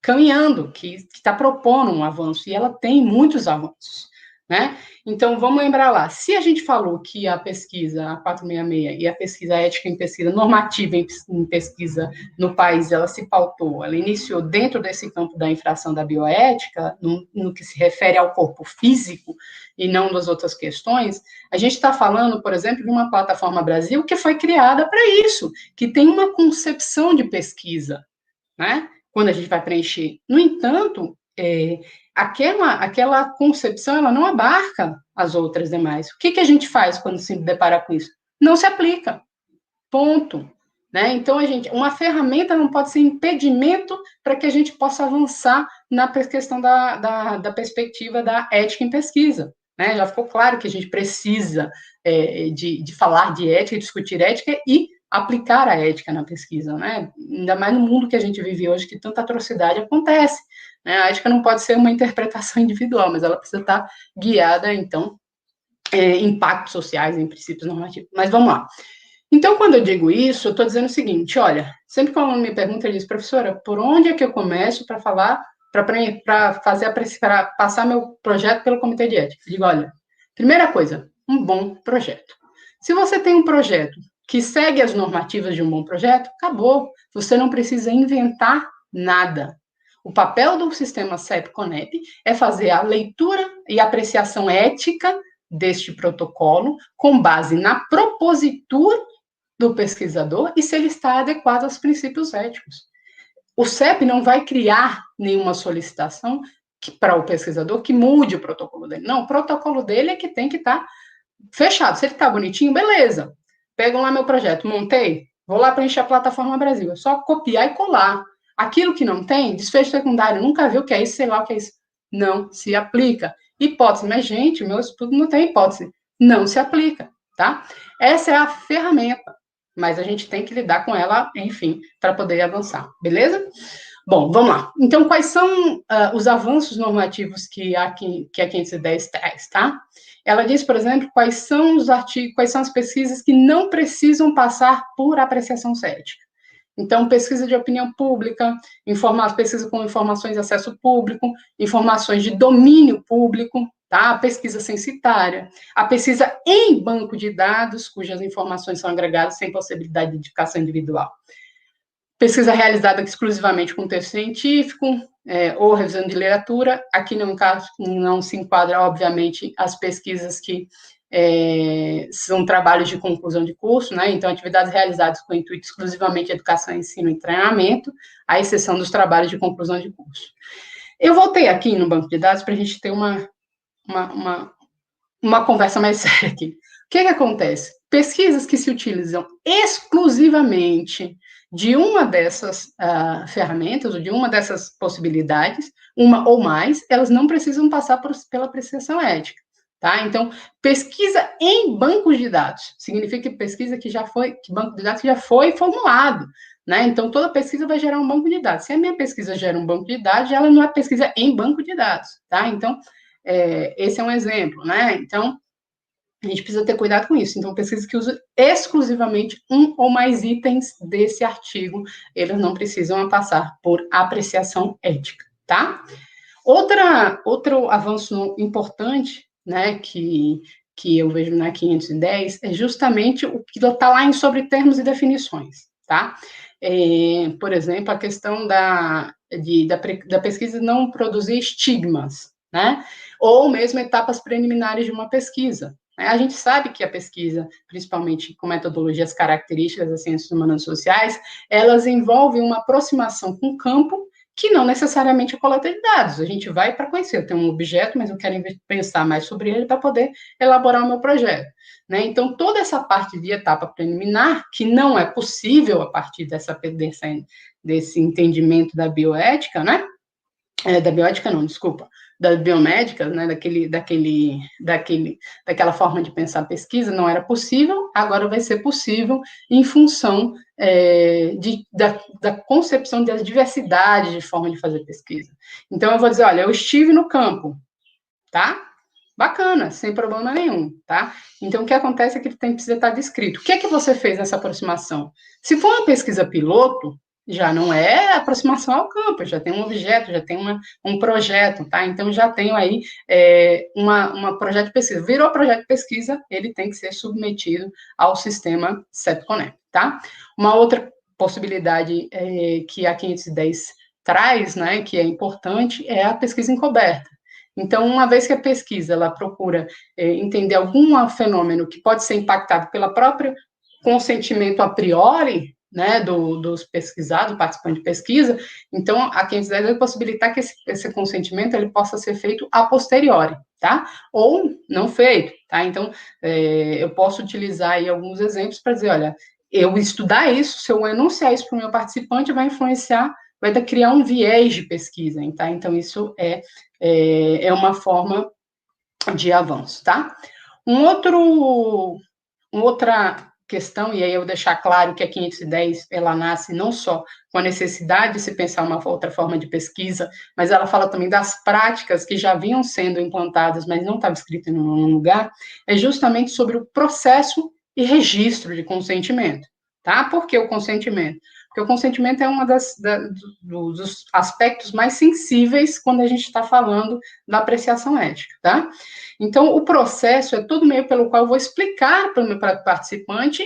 caminhando, que está propondo um avanço, e ela tem muitos avanços, né? Então, vamos lembrar lá, se a gente falou que a pesquisa, a 466, e a pesquisa ética em pesquisa, normativa em pesquisa no país, ela se pautou, ela iniciou dentro desse campo da infração da bioética, no que se refere ao corpo físico, e não das outras questões, a gente está falando, por exemplo, de uma plataforma Brasil que foi criada para isso, que tem uma concepção de pesquisa, né? Quando a gente vai preencher. No entanto, aquela concepção, ela não abarca as outras demais. O que a gente faz quando se depara com isso? Não se aplica. Ponto. Né? Então, uma ferramenta não pode ser impedimento para que a gente possa avançar na questão da perspectiva da ética em pesquisa. Né? Já ficou claro que a gente precisa de falar de ética, discutir ética e aplicar a ética na pesquisa, né? Ainda mais no mundo que a gente vive hoje, que tanta atrocidade acontece. Né? A ética não pode ser uma interpretação individual, mas ela precisa estar guiada, então, em impactos sociais, em princípios normativos. Mas vamos lá. Então, quando eu digo isso, eu estou dizendo o seguinte, olha, sempre que o aluno me pergunta, ele diz, professora, por onde é que eu começo para falar, para passar meu projeto pelo comitê de ética. Digo, olha, primeira coisa, um bom projeto. Se você tem um projeto que segue as normativas de um bom projeto, acabou. Você não precisa inventar nada. O papel do sistema CEP-CONEP é fazer a leitura e apreciação ética deste protocolo com base na propositura do pesquisador e se ele está adequado aos princípios éticos. O CEP não vai criar nenhuma solicitação para o pesquisador que mude o protocolo dele. Não, o protocolo dele é que tem que estar fechado. Se ele está bonitinho, beleza. Pegam lá meu projeto, montei, vou lá preencher a plataforma Brasil. É só copiar e colar. Aquilo que não tem, desfecho secundário, nunca viu o que é isso, sei lá o que é isso. Não se aplica. Hipótese, mas gente, meu estudo não tem hipótese. Não se aplica, tá? Essa é a ferramenta, mas a gente tem que lidar com ela, enfim, para poder avançar, beleza? Bom, vamos lá. Então, quais são os avanços normativos que a 510 traz, tá? Ela diz, por exemplo, quais são os artigos, quais são as pesquisas que não precisam passar por apreciação ética. Então, pesquisa de opinião pública, pesquisa com informações de acesso público, informações de domínio público, tá? A pesquisa censitária, a pesquisa em banco de dados, cujas informações são agregadas sem possibilidade de identificação individual. Pesquisa realizada exclusivamente com texto científico, ou revisão de literatura. Aqui não se enquadra, obviamente, as pesquisas que são trabalhos de conclusão de curso, né? Então, atividades realizadas com intuito exclusivamente de educação, ensino e treinamento, à exceção dos trabalhos de conclusão de curso. Eu voltei aqui no banco de dados para a gente ter uma conversa mais séria aqui. O que acontece? Pesquisas que se utilizam exclusivamente de uma dessas ferramentas, ou de uma dessas possibilidades, uma ou mais, elas não precisam passar pela apreciação ética, tá? Então, pesquisa em bancos de dados, significa que banco de dados que já foi formulado, né? Então, toda pesquisa vai gerar um banco de dados. Se a minha pesquisa gera um banco de dados, ela não é pesquisa em banco de dados, tá? Então, esse é um exemplo, né? Então, a gente precisa ter cuidado com isso. Então, pesquisas que usam exclusivamente um ou mais itens desse artigo, eles não precisam passar por apreciação ética, tá? Outro avanço importante, né, que eu vejo na 510, é justamente o que está lá em sobre termos e definições, tá? Por exemplo, a questão da pesquisa não produzir estigmas, né? Ou mesmo etapas preliminares de uma pesquisa. A gente sabe que a pesquisa, principalmente com metodologias características das ciências humanas e sociais, elas envolvem uma aproximação com o campo que não necessariamente é coleta de dados. A gente vai para conhecer, eu tenho um objeto, mas eu quero pensar mais sobre ele para poder elaborar o meu projeto, né? Então, toda essa parte de etapa preliminar, que não é possível a partir desse entendimento da bioética, né? Da bioética não, desculpa, da biomédica, né, daquela forma de pensar a pesquisa, não era possível, agora vai ser possível em função da concepção das diversidades de forma de fazer pesquisa. Então, eu vou dizer, olha, eu estive no campo, tá? Bacana, sem problema nenhum, tá? Então, o que acontece é que precisa estar descrito. O que é que você fez nessa aproximação? Se for uma pesquisa piloto, já não é aproximação ao campo, já tem um objeto, já tem um projeto, tá? Então, já tenho aí uma projeto de pesquisa. Virou projeto de pesquisa, ele tem que ser submetido ao sistema CEP-CONEP, tá? Uma outra possibilidade que a 510 traz, né, que é importante, é a pesquisa encoberta. Então, uma vez que a pesquisa, ela procura entender algum fenômeno que pode ser impactado pela própria consentimento a priori, né, dos pesquisados, participantes de pesquisa, então a 510 vai possibilitar que esse consentimento ele possa ser feito a posteriori, tá? Ou não feito, tá? Então, eu posso utilizar aí alguns exemplos para dizer, olha, eu estudar isso, se eu enunciar isso para o meu participante, vai influenciar, vai criar um viés de pesquisa, tá? Então, isso é uma forma de avanço, tá? Outra questão, e aí eu vou deixar claro que a 510, ela nasce não só com a necessidade de se pensar uma outra forma de pesquisa, mas ela fala também das práticas que já vinham sendo implantadas, mas não estava escrito em nenhum lugar, é justamente sobre o processo e registro de consentimento, tá? Por que o consentimento? Porque o consentimento é dos aspectos mais sensíveis quando a gente está falando da apreciação ética, tá? Então, o processo é todo meio pelo qual eu vou explicar para o participante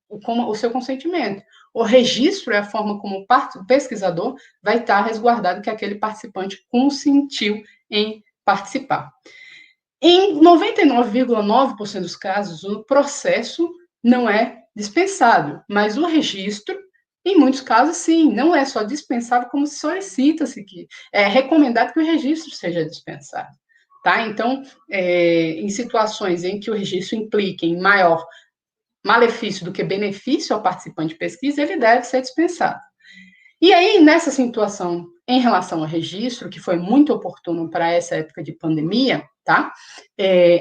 o seu consentimento. O registro é a forma como o pesquisador vai estar resguardado que aquele participante consentiu em participar. Em 99,9% dos casos, o processo não é dispensável, mas o registro, em muitos casos, sim, não é só dispensável, como solicita-se que é recomendado que o registro seja dispensado. Tá? Então, em situações em que o registro implique em maior malefício do que benefício ao participante de pesquisa, ele deve ser dispensado. E aí, nessa situação, em relação ao registro, que foi muito oportuno para essa época de pandemia, tá?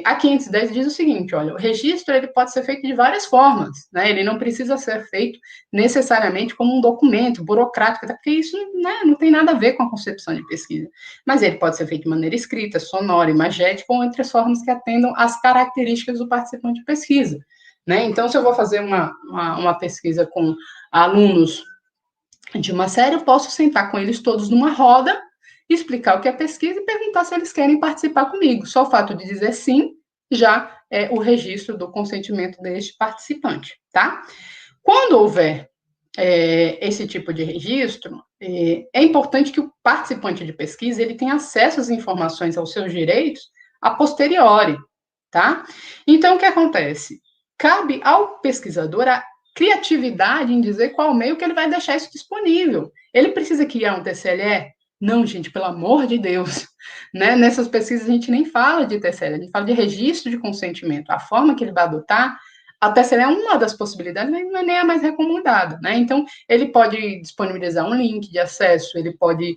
A 510 diz o seguinte, olha, o registro ele pode ser feito de várias formas, né? Ele não precisa ser feito necessariamente como um documento burocrático, até porque isso, né, não tem nada a ver com a concepção de pesquisa. Mas ele pode ser feito de maneira escrita, sonora, imagética, ou entre as formas que atendam às características do participante de pesquisa, né? Então, se eu vou fazer uma pesquisa com alunos de uma série, eu posso sentar com eles todos numa roda, explicar o que é pesquisa e perguntar se eles querem participar comigo. Só o fato de dizer sim já é o registro do consentimento deste participante, tá? Quando houver esse tipo de registro, é importante que o participante de pesquisa ele tenha acesso às informações aos seus direitos a posteriori, tá? Então, o que acontece? Cabe ao pesquisador a criatividade em dizer qual meio que ele vai deixar isso disponível. Ele precisa criar um TCLE? Não, gente, pelo amor de Deus. Né? Nessas pesquisas a gente nem fala de TCLE, a gente fala de registro de consentimento. A forma que ele vai adotar, a TCLE é uma das possibilidades, mas não é nem a mais recomendada. Né? Então, ele pode disponibilizar um link de acesso, ele pode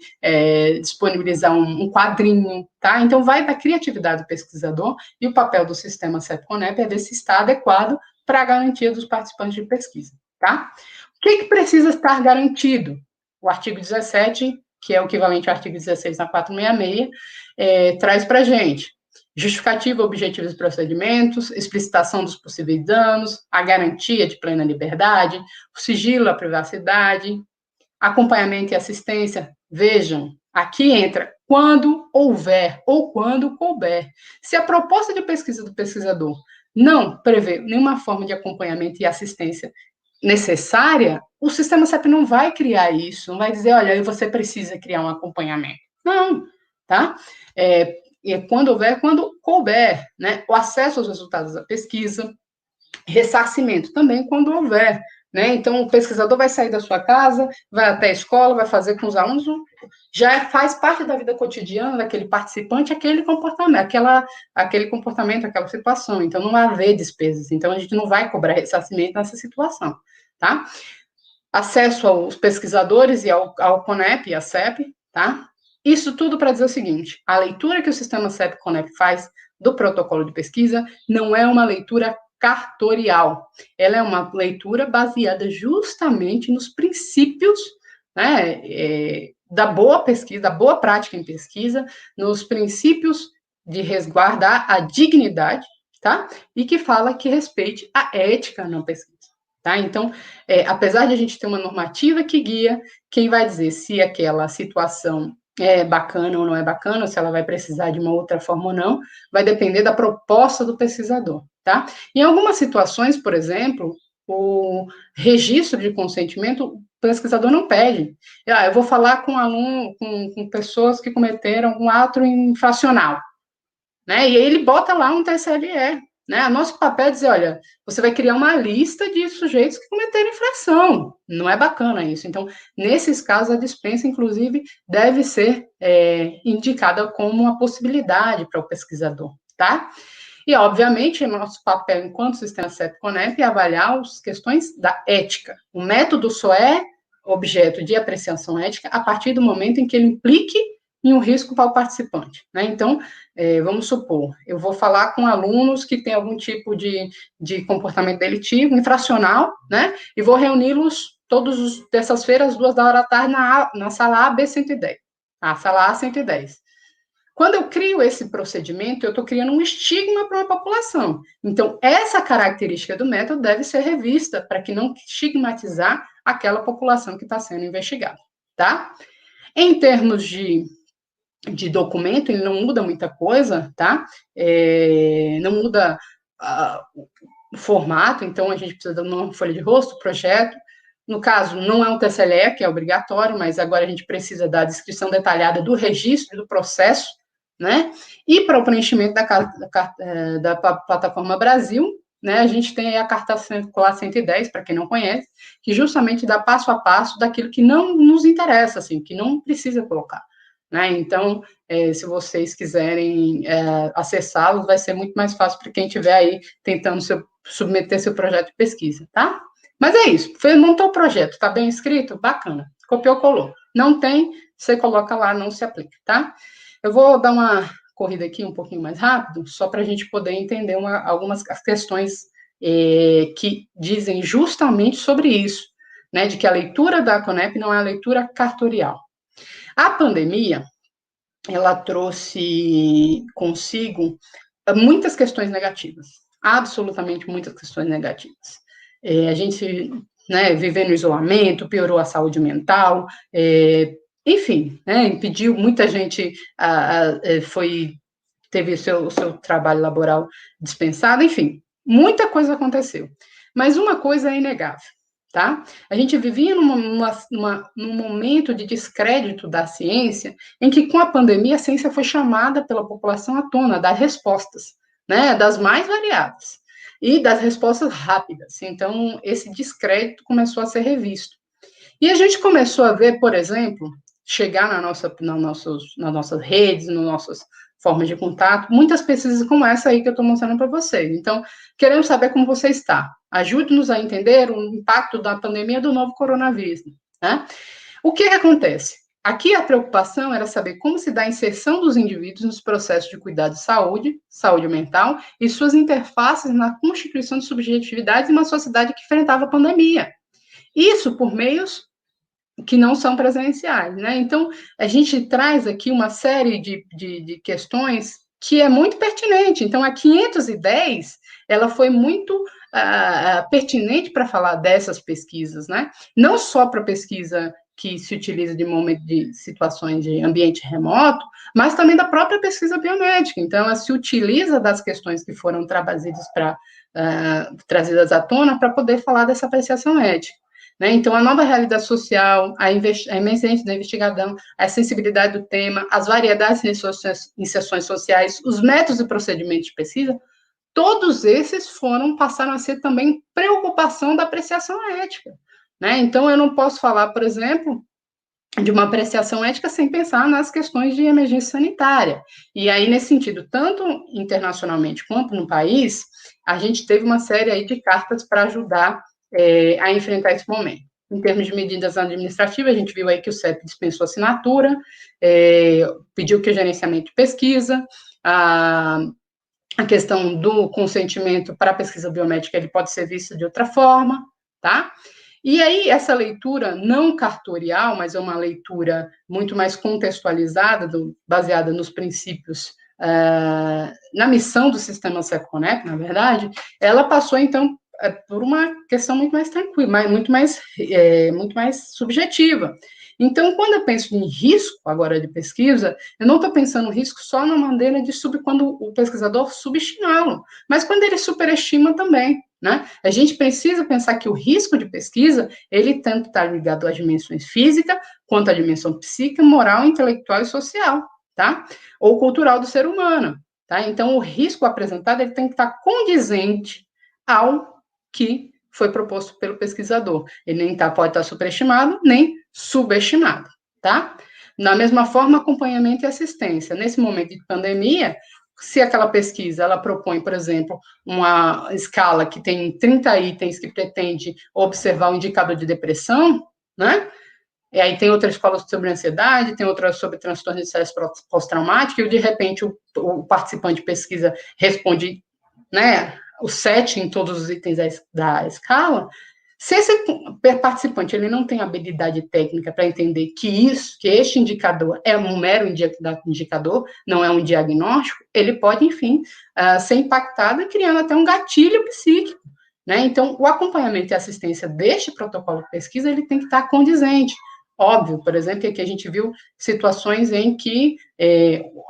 disponibilizar um quadrinho, tá? Então, vai da criatividade do pesquisador e o papel do sistema CEP-CONEP é ver se está adequado para a garantia dos participantes de pesquisa, tá? O que precisa estar garantido? O artigo 17, que é o equivalente ao artigo 16 na 466, traz para a gente justificativa, objetivos e procedimentos, explicitação dos possíveis danos, a garantia de plena liberdade, o sigilo, a privacidade, acompanhamento e assistência. Vejam, aqui entra quando houver ou quando couber. Se a proposta de pesquisa do pesquisador não prevê nenhuma forma de acompanhamento e assistência necessária, o sistema CEP não vai criar isso, não vai dizer, olha, você precisa criar um acompanhamento. Não, tá? Quando houver, quando couber, né? O acesso aos resultados da pesquisa, ressarcimento também quando houver, né? Então, o pesquisador vai sair da sua casa, vai até a escola, vai fazer com os alunos, já faz parte da vida cotidiana daquele participante aquele comportamento, aquela situação. Então, não vai haver despesas. Então, a gente não vai cobrar ressarcimento nessa situação, tá? Acesso aos pesquisadores e ao CONEP e à CEP, tá? Isso tudo para dizer o seguinte, a leitura que o sistema CEP-CONEP faz do protocolo de pesquisa não é uma leitura cartorial. Ela é uma leitura baseada justamente nos princípios, né, da boa pesquisa, da boa prática em pesquisa, nos princípios de resguardar a dignidade, tá? E que fala que respeite a ética na pesquisa, tá? Então, apesar de a gente ter uma normativa que guia, quem vai dizer se aquela situação é bacana ou não é bacana, se ela vai precisar de uma outra forma ou não, vai depender da proposta do pesquisador, tá? Em algumas situações, por exemplo, o registro de consentimento, o pesquisador não pede. Eu vou falar com aluno, com pessoas que cometeram um ato infracional, né? E aí ele bota lá um TCLE, né? Nosso papel é dizer, olha, você vai criar uma lista de sujeitos que cometeram infração. Não é bacana isso. Então, nesses casos, a dispensa, inclusive, deve ser indicada como uma possibilidade para o pesquisador, tá? E, obviamente, nosso papel enquanto sistema CEP-CONEP é avaliar as questões da ética. O método só é objeto de apreciação ética a partir do momento em que ele implique em um risco para o participante, né? Então, vamos supor, eu vou falar com alunos que têm algum tipo de comportamento delitivo, infracional, né? E vou reuni-los todas dessas feiras, 2 da tarde, na sala A, B110. A sala A 110. Quando eu crio esse procedimento, eu estou criando um estigma para uma população. Então, essa característica do método deve ser revista para que não estigmatizar aquela população que está sendo investigada, tá? Em termos de documento, ele não muda muita coisa, tá? Não muda o formato, então a gente precisa de uma folha de rosto, projeto. No caso, não é um TCLE, que é obrigatório, mas agora a gente precisa da descrição detalhada do registro do processo, né? E para o preenchimento da plataforma Brasil, né, a gente tem a carta circular 110, para quem não conhece, que justamente dá passo a passo daquilo que não nos interessa, assim, que não precisa colocar. Né? Então, se vocês quiserem acessá-los, vai ser muito mais fácil para quem estiver aí tentando submeter seu projeto de pesquisa, tá? Mas é isso, montou o projeto, tá bem escrito? Bacana, copiou, colou. Não tem, você coloca lá, não se aplica, tá? Eu vou dar uma corrida aqui um pouquinho mais rápido, só para a gente poder entender algumas questões que dizem justamente sobre isso, né, de que a leitura da CONEP não é a leitura cartorial. A pandemia, ela trouxe consigo muitas questões negativas, absolutamente muitas questões negativas. A gente, né, vivendo no isolamento, piorou a saúde mental, enfim, né, impediu, muita gente teve o seu trabalho laboral dispensado, enfim, muita coisa aconteceu. Mas uma coisa é inegável, tá? A gente vivia num momento de descrédito da ciência, em que, com a pandemia, a ciência foi chamada pela população à tona, das respostas, né, das mais variadas, e das respostas rápidas. Então, esse descrédito começou a ser revisto. E a gente começou a ver, por exemplo, chegar nas nossas redes, nas nossas formas de contato, muitas pesquisas como essa aí que eu estou mostrando para vocês. Então, queremos saber como você está. Ajude-nos a entender o impacto da pandemia do novo coronavírus, né? O que acontece? Aqui a preocupação era saber como se dá a inserção dos indivíduos nos processos de cuidado de saúde mental e suas interfaces na constituição de subjetividades em uma sociedade que enfrentava a pandemia. Isso por meios que não são presenciais, né? Então, a gente traz aqui uma série de questões que é muito pertinente. Então, a 510, ela foi muito pertinente para falar dessas pesquisas, né? Não só para pesquisa que se utiliza de situações de ambiente remoto, mas também da própria pesquisa biomédica. Então, ela se utiliza das questões que foram trazidas à tona para poder falar dessa apreciação ética. Né? Então, a nova realidade social, a emergência da investigação, a sensibilidade do tema, as variedades de inserções sociais, os métodos e procedimentos de pesquisa, todos esses passaram a ser também preocupação da apreciação ética. Né? Então, eu não posso falar, por exemplo, de uma apreciação ética sem pensar nas questões de emergência sanitária. E aí, nesse sentido, tanto internacionalmente quanto no país, a gente teve uma série aí de cartas para ajudar a enfrentar esse momento. Em termos de medidas administrativas, a gente viu aí que o CEP dispensou assinatura, pediu que o gerenciamento de pesquisa, a questão do consentimento para a pesquisa biomédica, ele pode ser visto de outra forma, tá? E aí, essa leitura não cartorial, mas é uma leitura muito mais contextualizada, baseada nos princípios, na missão do sistema CEP-CONEP, na verdade, ela passou, então, por uma questão muito mais tranquila, muito mais subjetiva. Então, quando eu penso em risco, agora, de pesquisa, eu não estou pensando em risco só na maneira de quando o pesquisador subestimá-lo, mas quando ele superestima também, né? A gente precisa pensar que o risco de pesquisa, ele tanto está ligado às dimensões física, quanto à dimensão psíquica, moral, intelectual e social, tá? Ou cultural do ser humano, tá? Então, o risco apresentado, ele tem que estar condizente ao que foi proposto pelo pesquisador. Ele nem pode estar superestimado, nem subestimado, tá? Da mesma forma, acompanhamento e assistência. Nesse momento de pandemia, se aquela pesquisa, ela propõe, por exemplo, uma escala que tem 30 itens que pretende observar o indicador de depressão, né? E aí tem outra escola sobre ansiedade, tem outra sobre transtorno de estresse pós-traumático, e de repente o participante de pesquisa responde, né, o 7 em todos os itens da escala. Se esse participante ele não tem habilidade técnica para entender que este indicador é um mero indicador, não é um diagnóstico, ele pode, enfim, ser impactado, criando até um gatilho psíquico, né? Então, o acompanhamento e assistência deste protocolo de pesquisa, ele tem que estar condizente. Óbvio, por exemplo, que a gente viu situações em que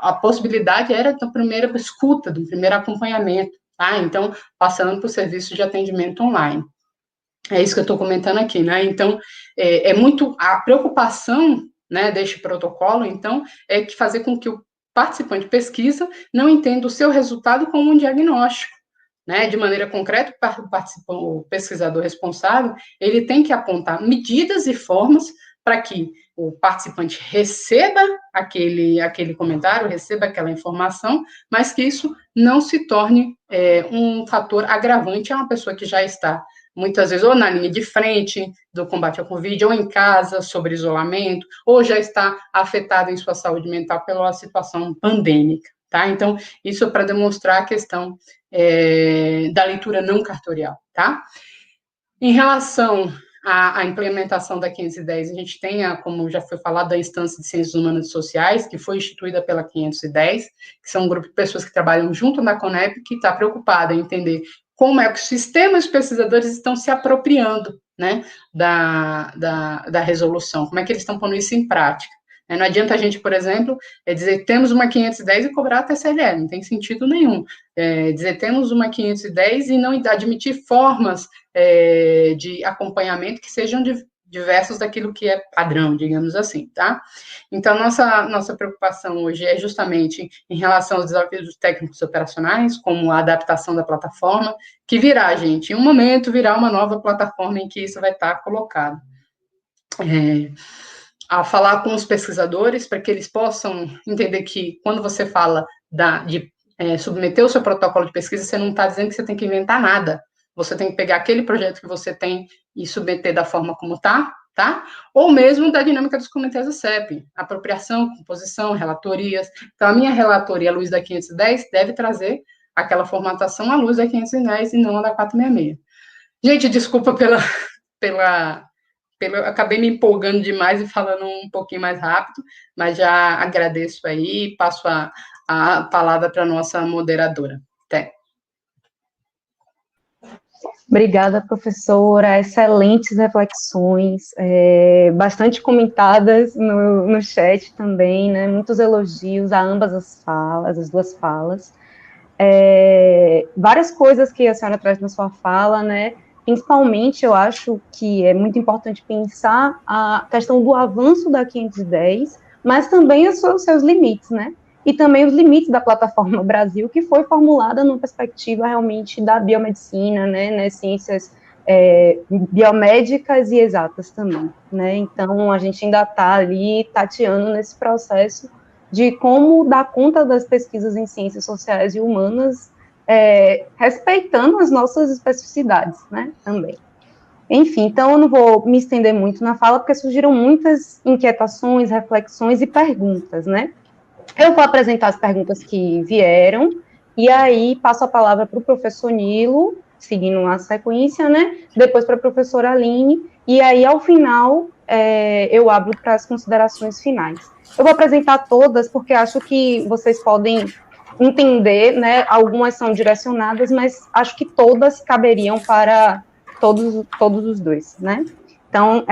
a possibilidade era da primeira escuta, do primeiro acompanhamento, tá? Então, passando para o serviço de atendimento online. É isso que eu estou comentando aqui, né? Então, é muito a preocupação, né, deste protocolo, então, é que fazer com que o participante de pesquisa não entenda o seu resultado como um diagnóstico, né? De maneira concreta, o pesquisador responsável, ele tem que apontar medidas e formas para que o participante receba aquele comentário, receba aquela informação, mas que isso não se torne um fator agravante a uma pessoa que já está muitas vezes ou na linha de frente do combate ao Covid, ou em casa, sobre isolamento, ou já está afetado em sua saúde mental pela situação pandêmica, tá? Então, isso é para demonstrar a questão da leitura não cartorial, tá? Em relação à implementação da 510, a gente tem, como já foi falado, a instância de Ciências Humanas e Sociais, que foi instituída pela 510, que são um grupo de pessoas que trabalham junto na CONEP, que está preocupada em entender como é que os sistemas pesquisadores estão se apropriando, né, da resolução, como é que eles estão pondo isso em prática. Não adianta a gente, por exemplo, dizer temos uma 510 e cobrar a TCLE, não tem sentido nenhum. Dizer temos uma 510 e não admitir formas de acompanhamento que sejam diversos daquilo que é padrão, digamos assim, tá? Então, nossa preocupação hoje é justamente em relação aos desafios técnicos operacionais, como a adaptação da plataforma, que virá, gente, em um momento virá uma nova plataforma em que isso vai estar colocado. A falar com os pesquisadores, para que eles possam entender que, quando você fala de submeter o seu protocolo de pesquisa, você não está dizendo que você tem que inventar nada. Você tem que pegar aquele projeto que você tem e submeter da forma como está, tá? Ou mesmo da dinâmica dos comitês do CEP, apropriação, composição, relatorias. Então, a minha relatoria à luz da 510 deve trazer aquela formatação à luz da 510 e não a da 466. Gente, desculpa eu acabei me empolgando demais e falando um pouquinho mais rápido, mas já agradeço aí e passo a palavra para a nossa moderadora. Até. Obrigada, professora. Excelentes reflexões, bastante comentadas no chat também, né? Muitos elogios a ambas as duas falas. Várias coisas que a senhora traz na sua fala, né? Principalmente, eu acho que é muito importante pensar a questão do avanço da 510, mas também os seus limites, né? E também os limites da plataforma Brasil, que foi formulada numa perspectiva realmente da biomedicina, né, ciências biomédicas e exatas também, né? Então, a gente ainda está ali tateando nesse processo de como dar conta das pesquisas em ciências sociais e humanas, respeitando as nossas especificidades, né, também. Enfim, então eu não vou me estender muito na fala, porque surgiram muitas inquietações, reflexões e perguntas, né? Eu vou apresentar as perguntas que vieram, e aí passo a palavra para o professor Nilo, seguindo a sequência, né? Depois para a professora Aline, e aí, ao final, eu abro para as considerações finais. Eu vou apresentar todas, porque acho que vocês podem entender, né? Algumas são direcionadas, mas acho que todas caberiam para todos os dois, né? Então,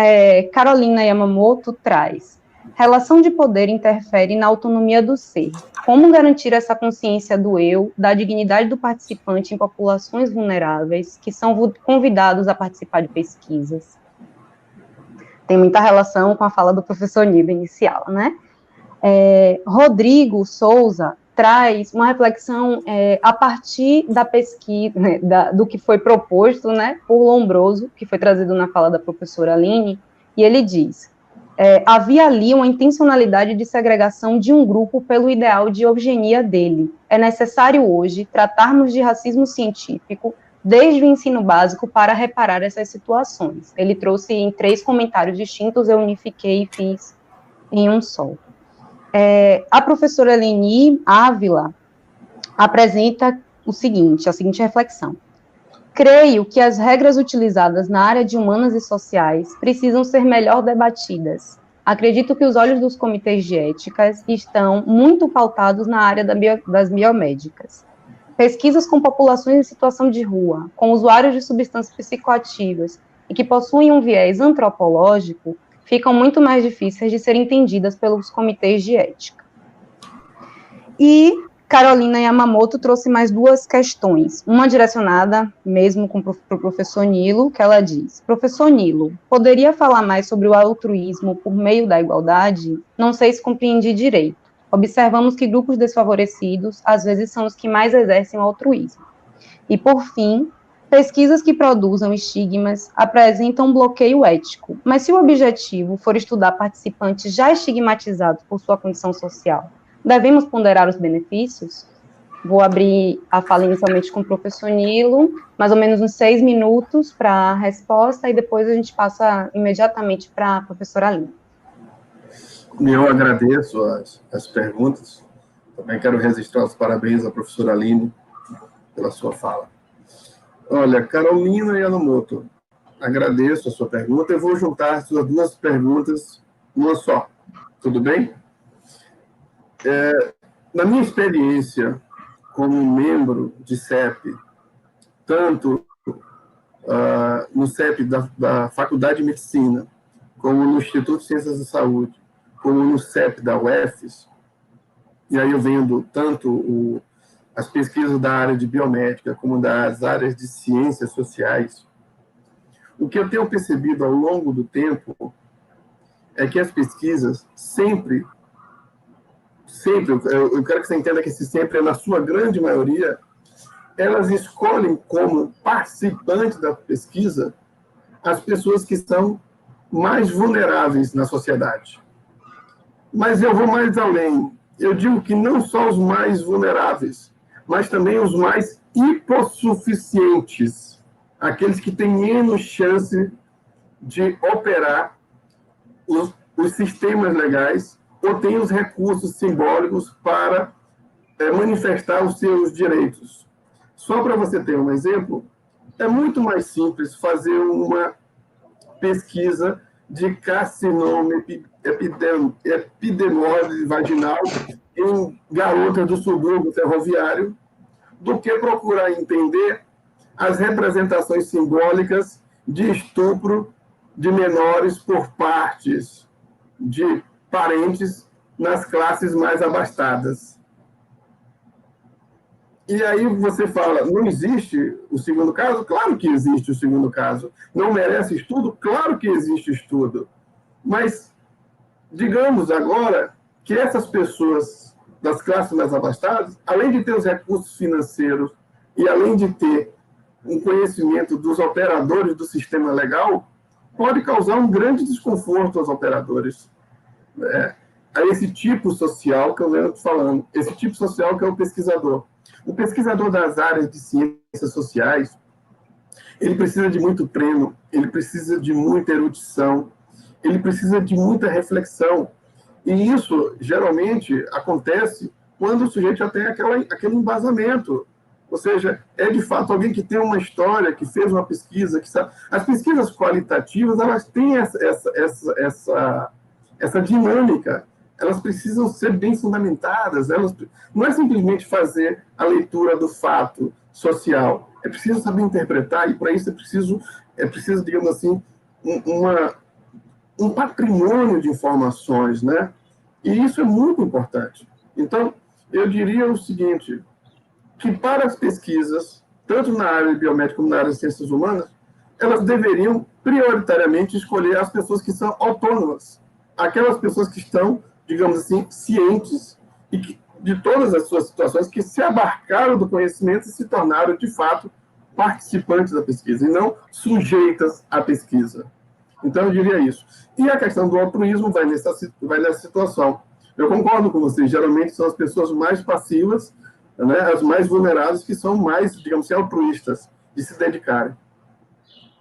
Carolina Yamamoto traz: relação de poder interfere na autonomia do ser. Como garantir essa consciência do eu, da dignidade do participante em populações vulneráveis que são convidados a participar de pesquisas? Tem muita relação com a fala do professor Nilo inicial, né? Rodrigo Souza traz uma reflexão a partir da pesquisa, né, do que foi proposto, né, por Lombroso, que foi trazido na fala da professora Aline, e ele diz: havia ali uma intencionalidade de segregação de um grupo pelo ideal de eugenia dele. É necessário hoje tratarmos de racismo científico desde o ensino básico para reparar essas situações. Ele trouxe em 3 comentários distintos, eu unifiquei e fiz em um só. A professora Leni Ávila apresenta a seguinte reflexão: Creio que as regras utilizadas na área de humanas e sociais precisam ser melhor debatidas. Acredito que os olhos dos comitês de éticas estão muito pautados na área das biomédicas. Pesquisas com populações em situação de rua, com usuários de substâncias psicoativas e que possuem um viés antropológico, ficam muito mais difíceis de serem entendidas pelos comitês de ética. E Carolina Yamamoto trouxe mais duas questões, uma direcionada mesmo para o professor Nilo, que ela diz: professor Nilo, poderia falar mais sobre o altruísmo por meio da igualdade? Não sei se compreendi direito. Observamos que grupos desfavorecidos, às vezes, são os que mais exercem o altruísmo. E, por fim, pesquisas que produzam estigmas apresentam um bloqueio ético, mas se o objetivo for estudar participantes já estigmatizados por sua condição social, devemos ponderar os benefícios? Vou abrir a fala inicialmente com o professor Nilo, mais ou menos uns 6 minutos para a resposta, e depois a gente passa imediatamente para a professora Aline. Eu agradeço as perguntas. Também quero registrar os parabéns à professora Aline pela sua fala. Olha, Carolina Yamamoto, agradeço a sua pergunta. Eu vou juntar as suas duas perguntas numa só. Tudo bem? Na minha experiência como membro de CEP, tanto no CEP da Faculdade de Medicina, como no Instituto de Ciências da Saúde, como no CEP da UFES, e aí eu vendo tanto as pesquisas da área de biomédica como das áreas de ciências sociais, o que eu tenho percebido ao longo do tempo é que as pesquisas sempre, eu quero que você entenda que esse sempre é na sua grande maioria, elas escolhem como participantes da pesquisa as pessoas que são mais vulneráveis na sociedade. Mas eu vou mais além. Eu digo que não só os mais vulneráveis, mas também os mais hipossuficientes, aqueles que têm menos chance de operar os sistemas legais ou têm os recursos simbólicos para manifestar os seus direitos. Só para você ter um exemplo, é muito mais simples fazer uma pesquisa de carcinoma epidemose vaginal em garotas do subúrbio ferroviário do que procurar entender as representações simbólicas de estupro de menores por partes de parentes nas classes mais abastadas. E aí você fala, não existe o segundo caso? Claro que existe o segundo caso. Não merece estudo? Claro que existe estudo. Mas, digamos agora que essas pessoas das classes mais abastadas, além de ter os recursos financeiros e além de ter um conhecimento dos operadores do sistema legal, pode causar um grande desconforto aos operadores. A esse tipo social que eu venho falando, esse tipo social que é o pesquisador. O pesquisador das áreas de ciências sociais, ele precisa de muito treino, ele precisa de muita erudição, ele precisa de muita reflexão. E isso, geralmente, acontece quando o sujeito já tem aquele embasamento. Ou seja, é de fato alguém que tem uma história, que fez uma pesquisa, que sabe. As pesquisas qualitativas, elas têm essa dinâmica. Elas precisam ser bem fundamentadas. Não é simplesmente fazer a leitura do fato social. É preciso saber interpretar, e para isso é preciso, digamos assim, um patrimônio de informações, né? E isso é muito importante. Então, eu diria o seguinte, que para as pesquisas, tanto na área de biomédica como na área de ciências humanas, elas deveriam prioritariamente escolher as pessoas que são autônomas, aquelas pessoas que estão, digamos assim, cientes e de todas as suas situações, que se abarcaram do conhecimento e se tornaram, de fato, participantes da pesquisa, e não sujeitas à pesquisa. Então, eu diria isso. E a questão do altruísmo vai nessa situação. Eu concordo com vocês, geralmente são as pessoas mais passivas, né, as mais vulneráveis, que são mais, digamos assim, altruístas, de se dedicarem.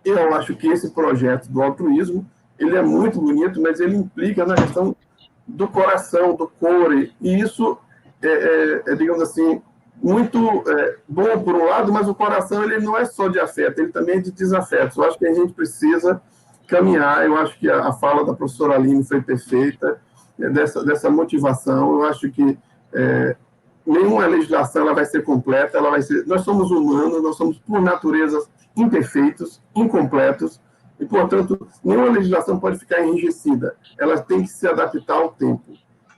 Eu acho que esse projeto do altruísmo, ele é muito bonito, mas ele implica na questão do coração, do core, e isso, digamos assim, muito bom por um lado, mas o coração ele não é só de afeto, ele também é de desafeto. Eu acho que a gente precisa caminhar. Eu acho que a fala da professora Aline foi perfeita, dessa motivação. Eu acho que nenhuma legislação ela vai ser completa, ela vai ser. Nós somos humanos, nós somos por natureza imperfeitos, incompletos, e portanto nenhuma legislação pode ficar enrijecida. Ela tem que se adaptar ao tempo.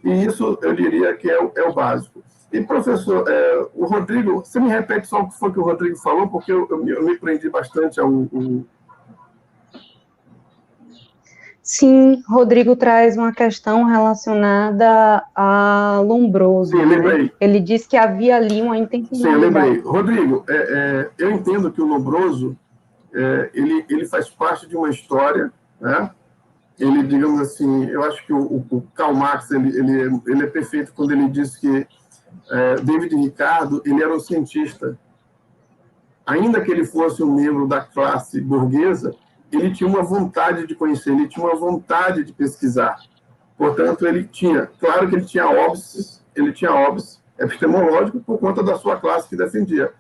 E isso eu diria que é o básico. E, professor, o Rodrigo, você me repete só o que foi que o Rodrigo falou, porque eu me prendi bastante ao... Sim, Rodrigo traz uma questão relacionada a Lombroso. Sim, lembrei. Né? Ele diz que havia ali uma intencionalidade. Sim, eu lembrei. Rodrigo, eu entendo que o Lombroso, ele faz parte de uma história, né? Ele, digamos assim, eu acho que o Karl Marx, ele é perfeito quando ele diz que David Ricardo, ele era um cientista. Ainda que ele fosse um membro da classe burguesa, ele tinha uma vontade de conhecer, ele tinha uma vontade de pesquisar. Portanto, claro que ele tinha óbices epistemológicos por conta da sua classe que defendia.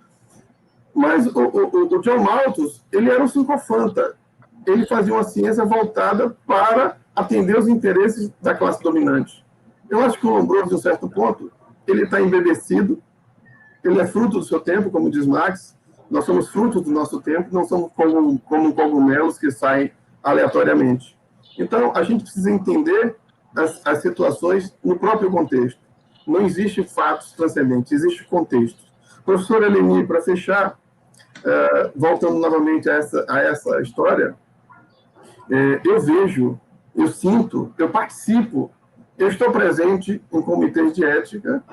Mas o John Malthus, ele era um sincofanta. Ele fazia uma ciência voltada para atender os interesses da classe dominante. Eu acho que o Lombroso, de um certo ponto, ele está embebecido, ele é fruto do seu tempo, como diz Marx. Nós somos frutos do nosso tempo, não somos como cogumelos que saem aleatoriamente. Então, a gente precisa entender as situações no próprio contexto. Não existe fatos transcendentes, existe contexto. Professora Eleni, para fechar, voltando novamente a essa história, eu vejo, eu sinto, eu participo, eu estou presente em comitês de ética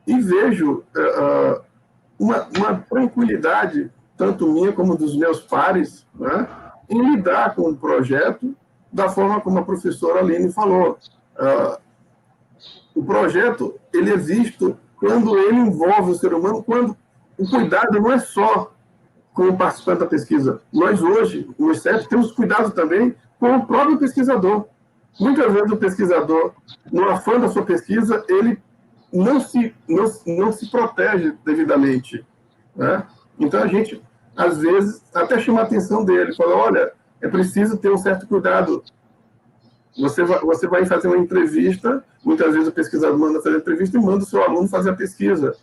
e vejo uma tranquilidade, tanto minha como dos meus pares, né, em lidar com o projeto da forma como a professora Aline falou. O projeto ele é visto quando ele envolve o ser humano, quando o cuidado não é só com o participante da pesquisa. Nós hoje, no CEP, temos cuidado também com o próprio pesquisador. Muitas vezes o pesquisador, no afã da sua pesquisa, ele não se protege devidamente. Né? Então, a gente, às vezes, até chama a atenção dele, fala, olha, é preciso ter um certo cuidado. Você vai fazer uma entrevista, muitas vezes o pesquisador manda fazer a entrevista e manda o seu aluno fazer a pesquisa.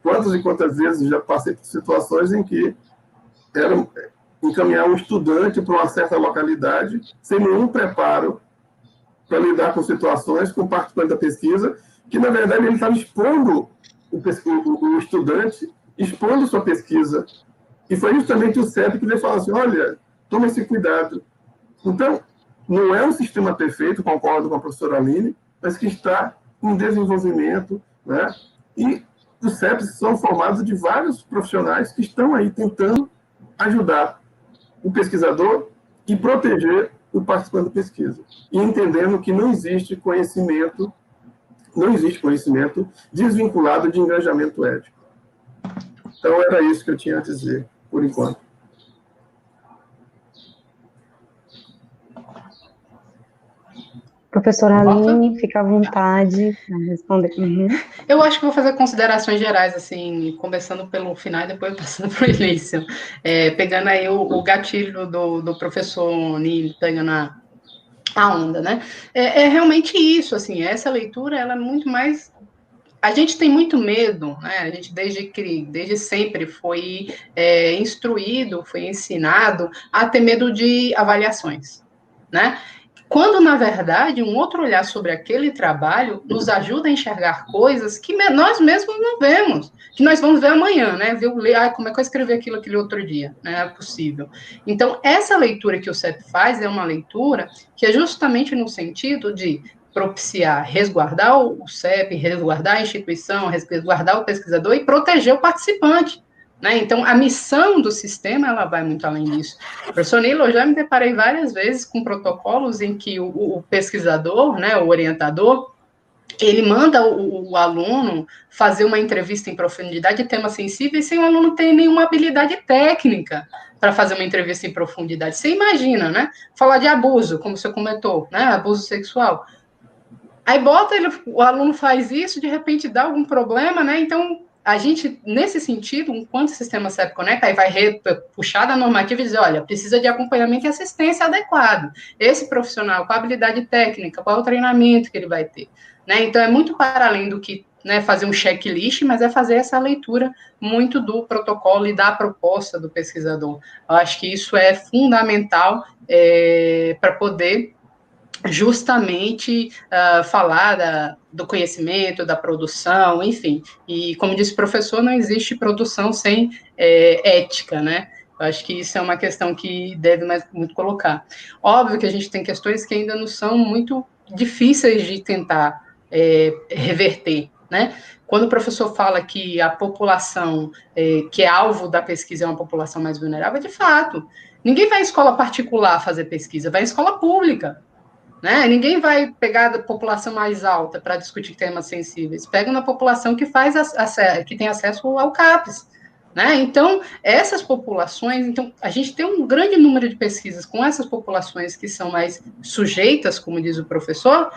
Quantas e quantas vezes já passei por situações em que era encaminhar um estudante para uma certa localidade sem nenhum preparo para lidar com situações com o participante da pesquisa, que, na verdade, ele estava expondo o estudante, expondo sua pesquisa. E foi justamente o CEP que veio falar assim, olha, toma esse cuidado. Então, não é um sistema perfeito, concordo com a professora Aline, mas que está em desenvolvimento, né? E os CEPs são formados de vários profissionais que estão aí tentando ajudar o pesquisador e proteger o participante da pesquisa. E entendendo que não existe conhecimento desvinculado de engajamento ético. Então, era isso que eu tinha a dizer, por enquanto. Professora Aline, fica à vontade para responder. Uhum. Eu acho que vou fazer considerações gerais, assim, começando pelo final e depois passando para o início. Pegando aí o gatilho do professor Nilo, pegando a onda, né? É realmente isso, assim, essa leitura, ela é muito mais... A gente tem muito medo, né? A gente desde sempre foi instruído, foi ensinado a ter medo de avaliações, né? Quando, na verdade, um outro olhar sobre aquele trabalho nos ajuda a enxergar coisas que nós mesmos não vemos, que nós vamos ver amanhã, né? Como é que eu escrevi aquele outro dia? Não é possível. Então, essa leitura que o CEP faz é uma leitura que é justamente no sentido de propiciar, resguardar o CEP, resguardar a instituição, resguardar o pesquisador e proteger o participante. Né? Então, a missão do sistema, ela vai muito além disso. Professor Nilo, eu já me deparei várias vezes com protocolos em que o pesquisador, né, o orientador, ele manda o aluno fazer uma entrevista em profundidade de temas sensíveis sem o aluno ter nenhuma habilidade técnica para fazer uma entrevista em profundidade. Você imagina, né? Falar de abuso, como você comentou, né? Abuso sexual. Aí o aluno faz isso, de repente dá algum problema, né? Então, a gente, nesse sentido, enquanto o sistema CEP Conecta, aí vai puxar da normativa e dizer, olha, precisa de acompanhamento e assistência adequado. Esse profissional, com a habilidade técnica, qual é o treinamento que ele vai ter, né? Então, é muito para além do que, né, fazer um checklist, mas é fazer essa leitura muito do protocolo e da proposta do pesquisador. Eu acho que isso é fundamental para poder justamente falar do conhecimento, da produção, enfim. E, como disse o professor, não existe produção sem ética, né? Eu acho que isso é uma questão que deve mais muito colocar. Óbvio que a gente tem questões que ainda não são muito difíceis de tentar reverter, né? Quando o professor fala que a população que é alvo da pesquisa é uma população mais vulnerável, de fato. Ninguém vai em escola particular fazer pesquisa, vai em escola pública. Né? Ninguém vai pegar da população mais alta para discutir temas sensíveis. Pega na população que que tem acesso ao CAPES. Né? Então, essas populações, então, a gente tem um grande número de pesquisas com essas populações que são mais sujeitas, como diz o professor,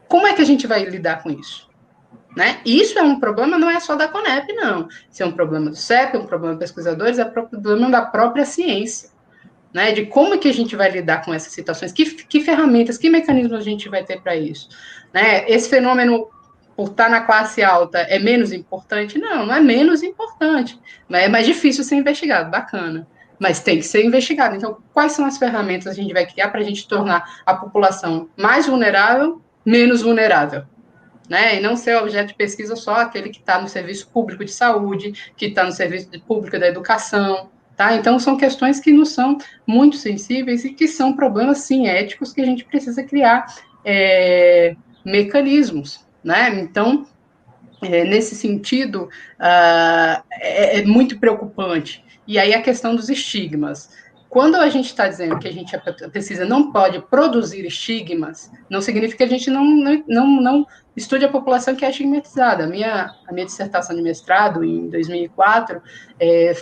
como é que a gente vai lidar com isso? Né? Isso é um problema, não é só da Conep, não. Isso é um problema do CEP, é um problema dos pesquisadores, é um problema da própria ciência. Né, de como que a gente vai lidar com essas situações, que ferramentas, que mecanismos a gente vai ter para isso. Né? Esse fenômeno, por estar na classe alta, é menos importante? Não, não é menos importante, mas é mais difícil ser investigado, bacana, mas tem que ser investigado. Então, quais são as ferramentas a gente vai criar para a gente tornar a população mais vulnerável, menos vulnerável? Né, e não ser objeto de pesquisa só aquele que está no serviço público de saúde, que está no serviço público da educação, tá? Então, são questões que não são muito sensíveis e que são problemas, sim, éticos que a gente precisa criar mecanismos, né? Então, nesse sentido, é muito preocupante. E aí a questão dos estigmas. Quando a gente está dizendo que a pesquisa não pode produzir estigmas, não significa que a gente não estude a população que é estigmatizada. A minha dissertação de mestrado, em 2004,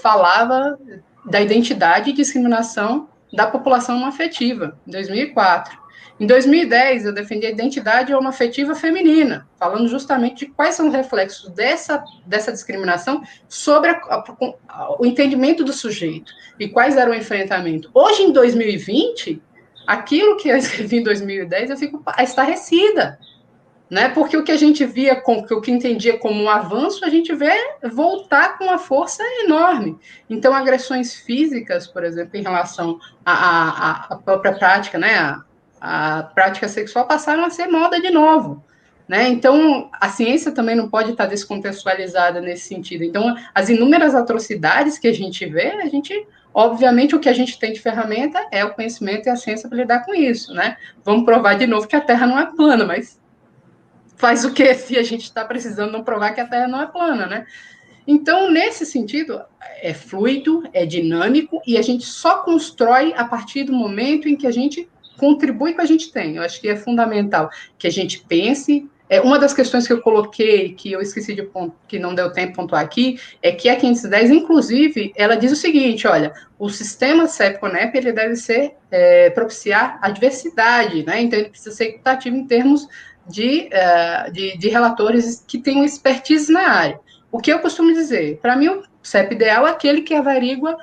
falava da identidade e discriminação da população homoafetiva, em 2004. Em 2010, eu defendi a identidade homoafetiva feminina, falando justamente de quais são os reflexos dessa discriminação sobre o entendimento do sujeito e quais eram o enfrentamento. Hoje, em 2020, aquilo que eu escrevi em 2010, eu fico estarrecida, né? Porque o que a gente via, o que entendia como um avanço, a gente vê voltar com uma força enorme. Então, agressões físicas, por exemplo, em relação à própria prática, né? A prática sexual passaram a ser moda de novo. Né? Então, a ciência também não pode estar descontextualizada nesse sentido. Então, as inúmeras atrocidades que a gente vê, obviamente, o que a gente tem de ferramenta é o conhecimento e a ciência para lidar com isso. Né? Vamos provar de novo que a Terra não é plana, mas faz o que se a gente está precisando não provar que a Terra não é plana, né? Então, nesse sentido, é fluido, é dinâmico, e a gente só constrói a partir do momento em que a gente contribui com o que a gente tem. Eu acho que é fundamental que a gente pense. Uma das questões que eu coloquei, que eu esqueci de que não deu tempo de pontuar aqui, é que a 510, inclusive, ela diz o seguinte, olha, o sistema CEP-CONEP, ele deve propiciar a diversidade, né? Então, ele precisa ser equitativo em termos de relatores que tenham expertise na área. O que eu costumo dizer? Para mim, o CEP ideal é aquele que averigua,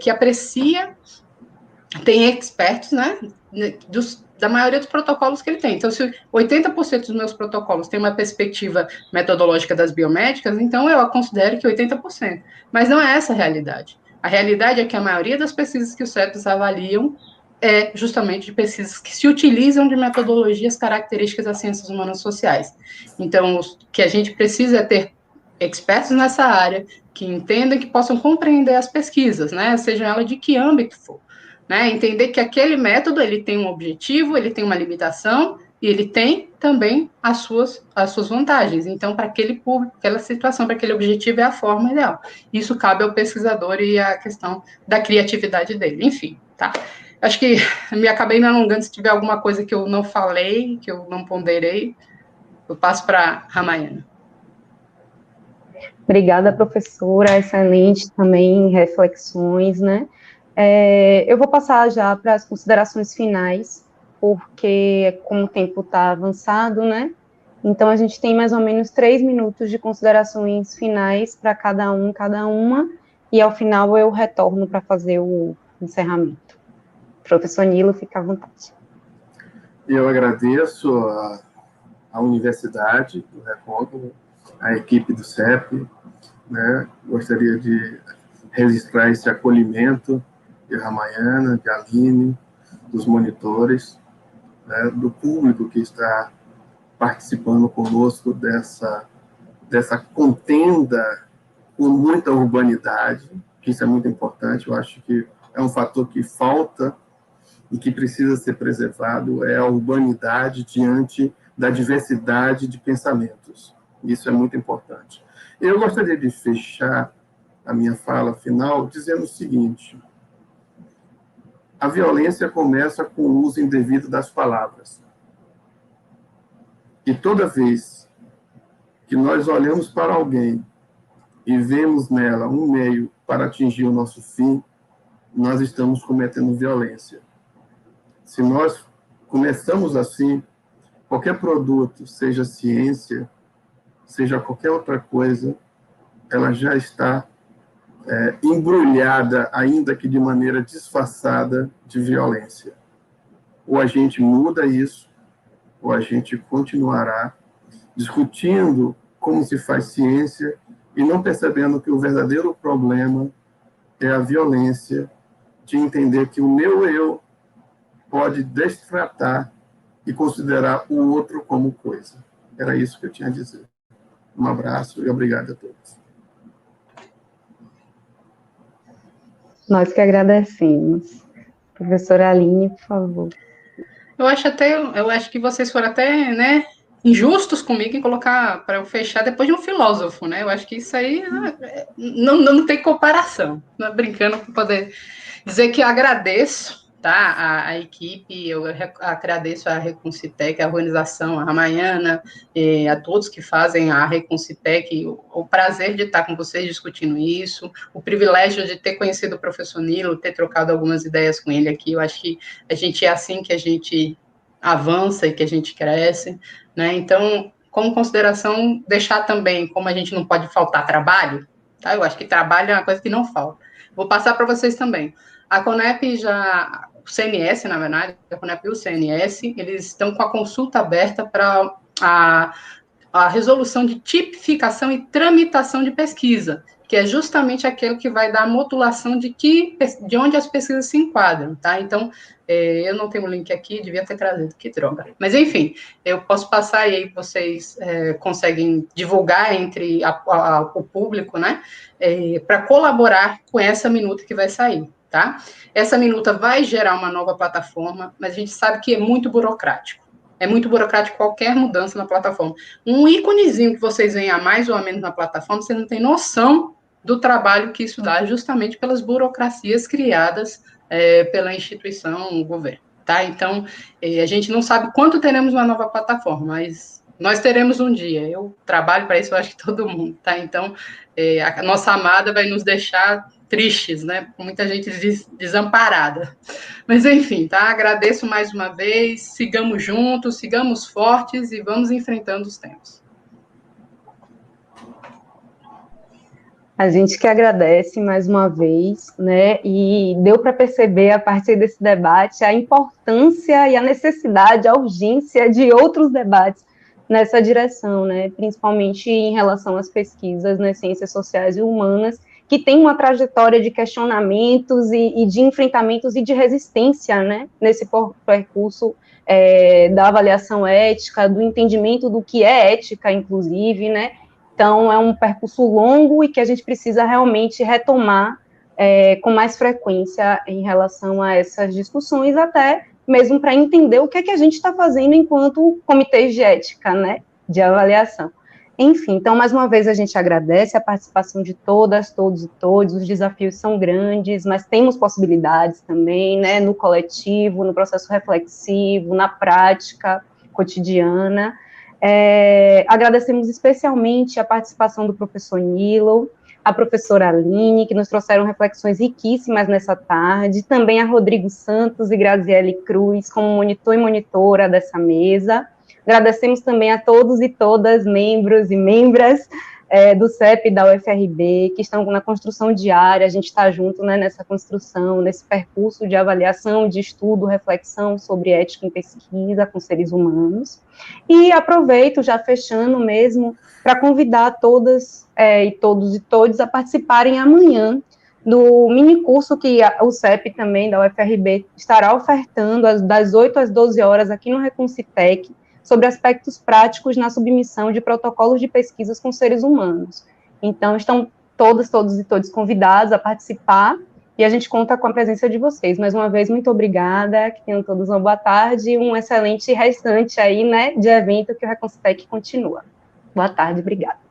que aprecia, tem expertos, né, da maioria dos protocolos que ele tem. Então, se 80% dos meus protocolos têm uma perspectiva metodológica das biomédicas, então eu considero que 80%. Mas não é essa a realidade. A realidade é que a maioria das pesquisas que os CEPs avaliam é justamente de pesquisas que se utilizam de metodologias características das ciências humanas sociais. Então, o que a gente precisa é ter expertos nessa área que entendam, que possam compreender as pesquisas, né, seja ela de que âmbito for, né, entender que aquele método, ele tem um objetivo, ele tem uma limitação, e ele tem também as suas vantagens. Então, para aquele público, aquela situação, para aquele objetivo, é a forma ideal. Isso cabe ao pesquisador e a questão da criatividade dele. Enfim, tá? Acho que acabei me alongando. Se tiver alguma coisa que eu não falei, que eu não ponderei, eu passo para a Ramayana. Obrigada, professora, excelente também reflexões, né? Eu vou passar já para as considerações finais, porque como o tempo está avançado, né? Então, a gente tem mais ou menos 3 minutos de considerações finais para cada uma, e ao final eu retorno para fazer o encerramento. Professor Nilo, fica à vontade. Eu agradeço a Universidade do Recôncavo, a equipe do CEP, né? Gostaria de registrar esse acolhimento de Ramayana, de Aline, dos monitores, né? Do público que está participando conosco dessa contenda com muita urbanidade, que isso é muito importante. Eu acho que é um fator que falta e que precisa ser preservado, é a urbanidade diante da diversidade de pensamentos. Isso é muito importante. Eu gostaria de fechar a minha fala final dizendo o seguinte: a violência começa com o uso indevido das palavras. E toda vez que nós olhamos para alguém e vemos nela um meio para atingir o nosso fim, nós estamos cometendo violência. Se nós começamos assim, qualquer produto, seja ciência, seja qualquer outra coisa, ela já está embrulhada, ainda que de maneira disfarçada, de violência. Ou a gente muda isso, ou a gente continuará discutindo como se faz ciência e não percebendo que o verdadeiro problema é a violência de entender que o meu eu pode destratar e considerar o outro como coisa. Era isso que eu tinha a dizer. Um abraço e obrigado a todos. Nós que agradecemos. Professora Aline, por favor. Eu acho que vocês foram até, né, injustos comigo em colocar para eu fechar depois de um filósofo, né? Eu acho que isso aí não tem comparação. Não, brincando para poder dizer que eu agradeço, tá, a equipe, eu agradeço a Reconcitec, a organização, a Ramayana, a todos que fazem a Reconcitec, o prazer de estar com vocês discutindo isso, o privilégio de ter conhecido o professor Nilo, ter trocado algumas ideias com ele aqui. Eu acho que a gente é assim que a gente avança e que a gente cresce, né? Então, como consideração, deixar também, como a gente não pode faltar trabalho, tá? Eu acho que trabalho é uma coisa que não falta. Vou passar para vocês também. A Conep já, o CNS, na verdade, a Conep e o CNS, eles estão com a consulta aberta para a resolução de tipificação e tramitação de pesquisa, que é justamente aquele que vai dar a modulação de onde as pesquisas se enquadram, tá? Então, eu não tenho o link aqui, devia ter trazido, que droga. Mas, enfim, eu posso passar e aí vocês conseguem divulgar entre o público, né? Para colaborar com essa minuta que vai sair, tá? Essa minuta vai gerar uma nova plataforma, mas a gente sabe que é muito burocrático. É muito burocrático qualquer mudança na plataforma. Um íconezinho que vocês veem a mais ou a menos na plataforma, vocês não têm noção do trabalho que isso dá, justamente pelas burocracias criadas pela instituição, o governo. Tá? Então, a gente não sabe quanto teremos uma nova plataforma, mas nós teremos um dia. Eu trabalho para isso, eu acho que todo mundo. Tá? Então, a nossa amada vai nos deixar tristes, né? Muita gente desamparada. Mas, enfim, tá? Agradeço mais uma vez, sigamos juntos, sigamos fortes e vamos enfrentando os tempos. A gente que agradece mais uma vez, né? E deu para perceber, a partir desse debate, a importância e a necessidade, a urgência de outros debates nessa direção, né? Principalmente em relação às pesquisas nas ciências sociais e humanas, que tem uma trajetória de questionamentos e de enfrentamentos e de resistência, né, nesse percurso da avaliação ética, do entendimento do que é ética, inclusive, né. Então, é um percurso longo e que a gente precisa realmente retomar com mais frequência em relação a essas discussões, até mesmo para entender o que é que a gente está fazendo enquanto comitês de ética, né, de avaliação. Enfim, então, mais uma vez, a gente agradece a participação de todas, todos e todos, os desafios são grandes, mas temos possibilidades também, né, no coletivo, no processo reflexivo, na prática cotidiana. Agradecemos especialmente a participação do professor Nilo, a professora Aline, que nos trouxeram reflexões riquíssimas nessa tarde, também a Rodrigo Santos e Graziele Cruz, como monitor e monitora dessa mesa. Agradecemos também a todos e todas, membros e membras do CEP e da UFRB, que estão na construção diária, a gente está junto, né, nessa construção, nesse percurso de avaliação, de estudo, reflexão sobre ética em pesquisa com seres humanos. E aproveito, já fechando mesmo, para convidar todas e todos a participarem amanhã do mini curso que o CEP também, da UFRB, estará ofertando das 8 às 12 horas aqui no Reconcitec, sobre aspectos práticos na submissão de protocolos de pesquisas com seres humanos. Então, estão todos e todos convidados a participar, e a gente conta com a presença de vocês. Mais uma vez, muito obrigada, que tenham todos uma boa tarde e um excelente restante aí, né, de evento que o Reconcitec continua. Boa tarde, obrigada.